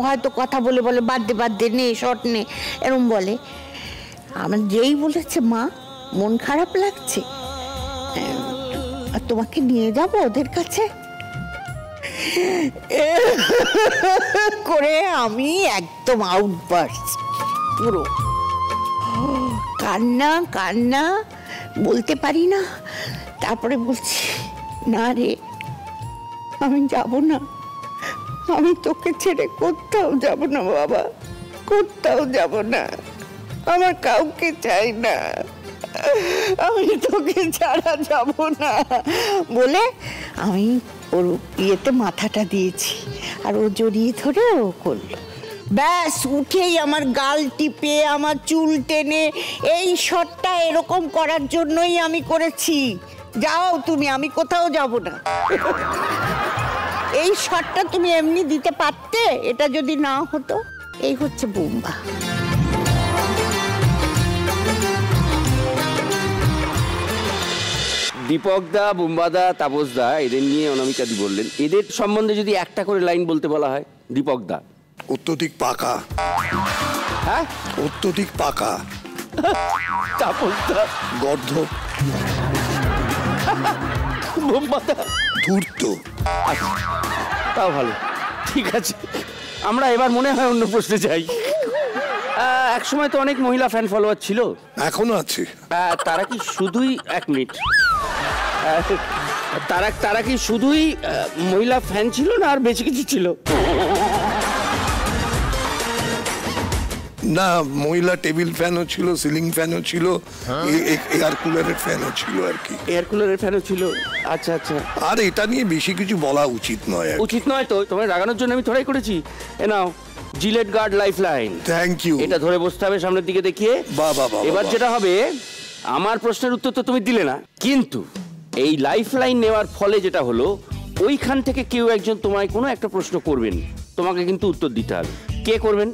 হয়তো কথা বলে বলে বাদ দে নে শর্ট নে এরম বলে। আমার যেই বলেছে মা মন খারাপ লাগছে, আর তোমাকে নিয়ে যাব ওদের কাছে করে, আমি একদম আউটবার্স্ট, পুরো কান্না কান্না, বলতে পারি না। তারপরে বলছি, না রে আমি যাব না, আমি তোকে ছেড়ে কোথাও যাব না বাবা, কোথাও যাব না, আমার কাউকে চাই না, আমি তোকে ছাড়া যাব না বলে আমি ওর ইয়েতে মাথাটা দিয়েছি, আর ও জড়িয়ে ধরে ও করলো। ব্যাস উঠেই আমার গাল টিপে আমার চুল টেনে, এই শটটা এরকম করার জন্যই আমি করেছি, যাও তুমি, আমি কোথাও যাব না। এই শটটা তুমি এমনি দিতে পারতে, এটা যদি না হতো। এই হচ্ছে বুম্বা। দীপক দা, বুম্বা দা, তাপস দা, এদের নিয়ে অনামিকা দি বললেন, এদের সম্বন্ধে যদি একটা করে লাইন বলতে বলা হয়। দীপক দা, অত্যধিক পাকা। হ্যাঁ, অত্যধিক পাকা। তাপস দা, গর্ধব। বুম্বা দা, ধূর্ত। তাও ভালো, ঠিক আছে। আমরা এবার মনে হয় অন্য প্রশ্নে যাই। এক সময় তো অনেক মহিলা ফ্যান ফলোয়ার ছিল, এখনো আছে। তারা কি শুধুই, 1 মিনিট, তারা কি শুধুই মহিলা ফ্যান ছিল না আর বেশি কিছু ছিল? না, মহিলা টেবিল ফ্যানও ছিল, সিলিং ফ্যানও ছিল, এয়ার কুলারের ফ্যানও ছিল আর কি। এয়ার কুলারের ফ্যানও ছিল, আচ্ছা আচ্ছা। আর এটা নিয়ে বেশি কিছু বলা উচিত নয়। উচিত নয় তো, তোমার রাগানোর জন্য আমি থোড়াই করেছি। এ নাও Gillette guard life line. Thank you. এটা ধরে বসতে হবে সামনের দিকে দেখিয়ে। এবার যেটা হবে, আমার প্রশ্নের উত্তর তো তুমি দিলে না, কিন্তু এই লাইফ লাইন নেওয়ার ফলে যেটা হলো, ওইখান থেকে কেউ একজন তোমায় কোনো একটা প্রশ্ন করবেন, তোমাকে কিন্তু উত্তর দিতে হবে। কে করবেন?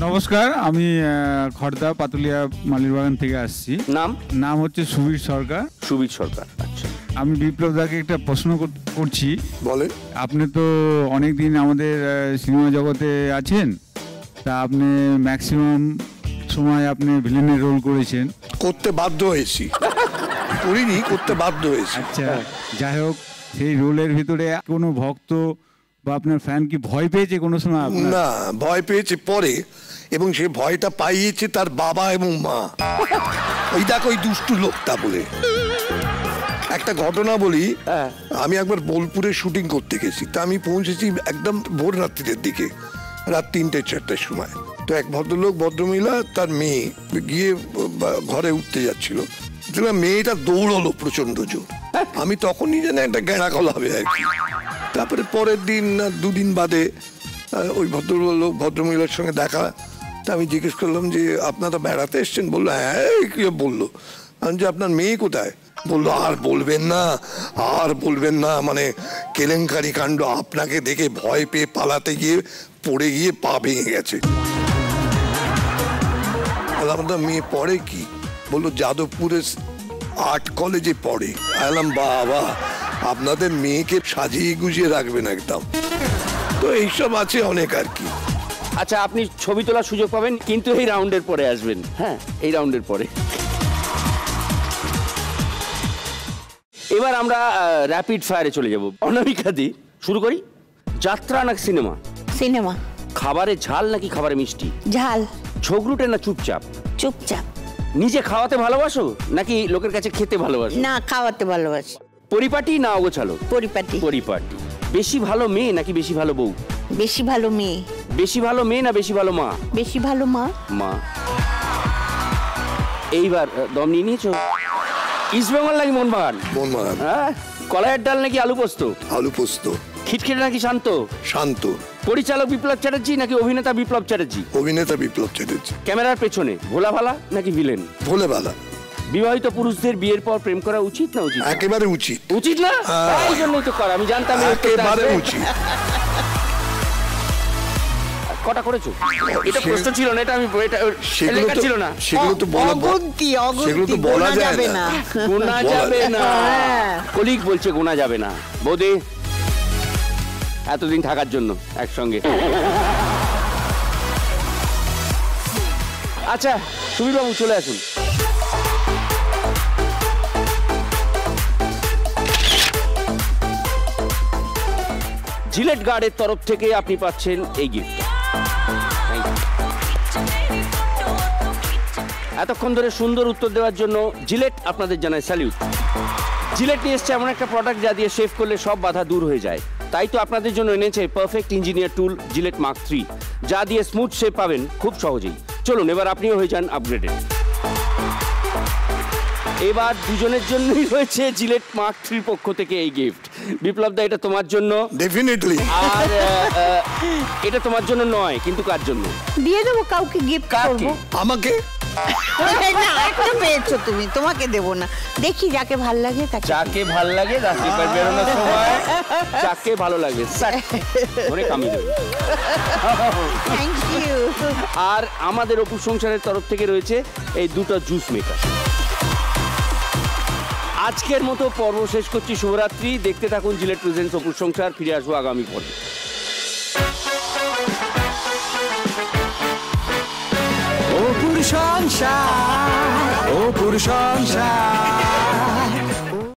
নমস্কার, আমি খড়দা পাতুলিয়া মালিরবাগান থেকে আসছি। নাম হচ্ছে সুবীর সরকার। সুবীর সরকার, আচ্ছা। আমি বিপ্লব দাকে একটা প্রশ্ন করছি। বলেন। আপনি তো অনেকদিন আমাদের সিনেমা জগতে আছেন, তা আপনি ম্যাক্সিমাম সময় আপনি ভিলেনের রোল করেছেন। করতে বাধ্য হয়েছি, করিনি, করতে বাধ্য হয়েছি। আচ্ছা, যাই হোক, সেই রোলের ভিতরে কোনো ভক্ত বা আপনার ফ্যান কি ভয় পেয়েছে কোনো সময়? না, ভয় পেয়েছে পরে, এবং সে ভয়টা পাইয়েছে তার বাবা এবং মা। ওই দেখো ওই দুষ্টু লোকটা বলে। একটা ঘটনা বলি, আমি একবার বোলপুরে শুটিং করতে গেছি। তা আমি পৌঁছেছি একদম ভোর রাত্রির দিকে, রাত 3-4টার সময়। তো এক ভদ্রলোক ভদ্রমহিলা তার মেয়ে গিয়ে ঘরে উঠতে যাচ্ছিল, মেয়েটা দৌড়লো প্রচন্ড জোর। আমি তখনই যেন একটা গেঁড়া কল হবে আর কি। তারপরে পরের দিন 2 দিন বাদে ওই ভদ্রলোক ভদ্রমহিলার সঙ্গে দেখা। তা আমি জিজ্ঞেস করলাম যে আপনারা বেড়াতে এসছেন? বললো হ্যাঁ। কি বললো? আমি যে আপনার মেয়ে কোথায়? বললো আর বলবেন না, মানে কেলেঙ্কারি কাণ্ড। আপনাকে দেখে ভয় পেয়ে পালাতে গিয়ে পড়ে গিয়ে পা ভেঙে গেছে। আপনার মেয়ে পড়ে কি? বললো যাদবপুরের আর্ট কলেজে পড়ে। আলাম বাবা, আপনাদের মেয়েকে সাজিয়ে গুজিয়ে রাখবেন একদম। তো এইসব আছে অনেক আর কি। আচ্ছা, আপনি ছবি তোলার সুযোগ পাবেন, কিন্তু এই রাউন্ডের পরে আসবেন। হ্যাঁ, এই রাউন্ডের পরে। এবার আমরা র্যাপিড ফায়ারে চলে যাব। অনামিকা দি, শুরু করি। যাত্রা না সিনেমা? সিনেমা। খাবারে ঝাল নাকি খাবারে মিষ্টি? ঝাল। ঝগড়ুটে না চুপচাপ? চুপচাপ। নিজে খাওয়াতে ভালোবাসো নাকি লোকের কাছে খেতে ভালোবাসো? না, খাওয়াতে ভালোবাসি। পরিপাটি না অগোছালো? পরিপাটি। পরিপাটি। বেশি ভালো মেয়ে নাকি বেশি ভালো বউ? বেশি ভালো মেয়ে। বেশি ভালো মেয়ে না বেশি ভালো মা? বেশি ভালো মা। মা। এইবার দম নিয়ে নিয়েছো? ইস্টবেঙ্গল নাকি মোহনবাগান? মোহনবাগান। হ্যাঁ। কলাইয়ের ডাল নাকি আলু পোস্ত? আলু পোস্ত। খিটখিটে নাকি শান্ত? শান্ত। পরিচালক বিপ্লব চ্যাটার্জি নাকি অভিনেতা বিপ্লব চ্যাটার্জি? অভিনেতা বিপ্লব চ্যাটার্জি। ক্যামেরার পেছনে ভোলা ভালা নাকি ভিলেন? ভোলে ভালা। বিবাহিত পুরুষদের বিয়ের পর প্রেম করা উচিত না উচিত? একেবারে উচিত। উচিত না? এই জন্যই তো করা, আমি জানতাম একেবারে উচিত। কটা করেছো? এটা প্রশ্ন ছিল না, এটা আমি লেখা ছিল না। সেগুলো তো বলা যাবে না। গোনা যাবে না। কলিগ বলছে গোনা যাবে না। বৌদি, এতদিন থাকার জন্য একসঙ্গে। আচ্ছা, সুবীর বাবু চলে আসুন। জিলেট গার্ডের তরফ থেকে আপনি পাচ্ছেন এই গিফট। এতক্ষণ ধরে সুন্দর উত্তর দেওয়ার জন্য জিলেট আপনাদের জানায় স্যালিউট। জিলেট নিয়ে এসছে এমন একটা প্রোডাক্ট যা দিয়ে শেভ করলে সব বাধা দূর হয়ে যায়। তাই তো আপনাদের জন্য এনেছে পারফেক্ট ইঞ্জিনিয়ার টুল জিলেট মার্ক 3, যা দিয়ে স্মুথ শেভ পাবেন খুব সহজেই। চলুন এবার আপনিও হয়ে যান আপগ্রেডেড। এবার দুজনের জন্যই রয়েছে জিলেট মার্ক 3 পক্ষ থেকে এই গিফট। বিপ্লব দা, এটা তোমার জন্য। ডেফিনেটলি। আর এটা তোমার জন্য নয়, কিন্তু কার জন্য? দিয়ে দেবো কাউকে গিফট করব। আমাকে? না, একটা পেয়েছো তুমি, তোমাকে দেব না। দেখি যাকে ভাল লাগে তাকে। যাকে ভাল লাগে রাস্তায় বেরোনোর সময় যাকে ভালো লাগে ধরে কামিয়ে দেবে। Thank you. আর আমাদের অপু সংসারের তরফ থেকে রয়েছে এই দুটো জুস মেকার। আজকের মতো পর্ব শেষ করছি। শুভরাত্রি। দেখতে থাকুন জিলেট প্রেজেন্টস অপু সংসার। ফিরে আসবো আগামী পর্বে। অপুর সংসার, অপুর সংসার।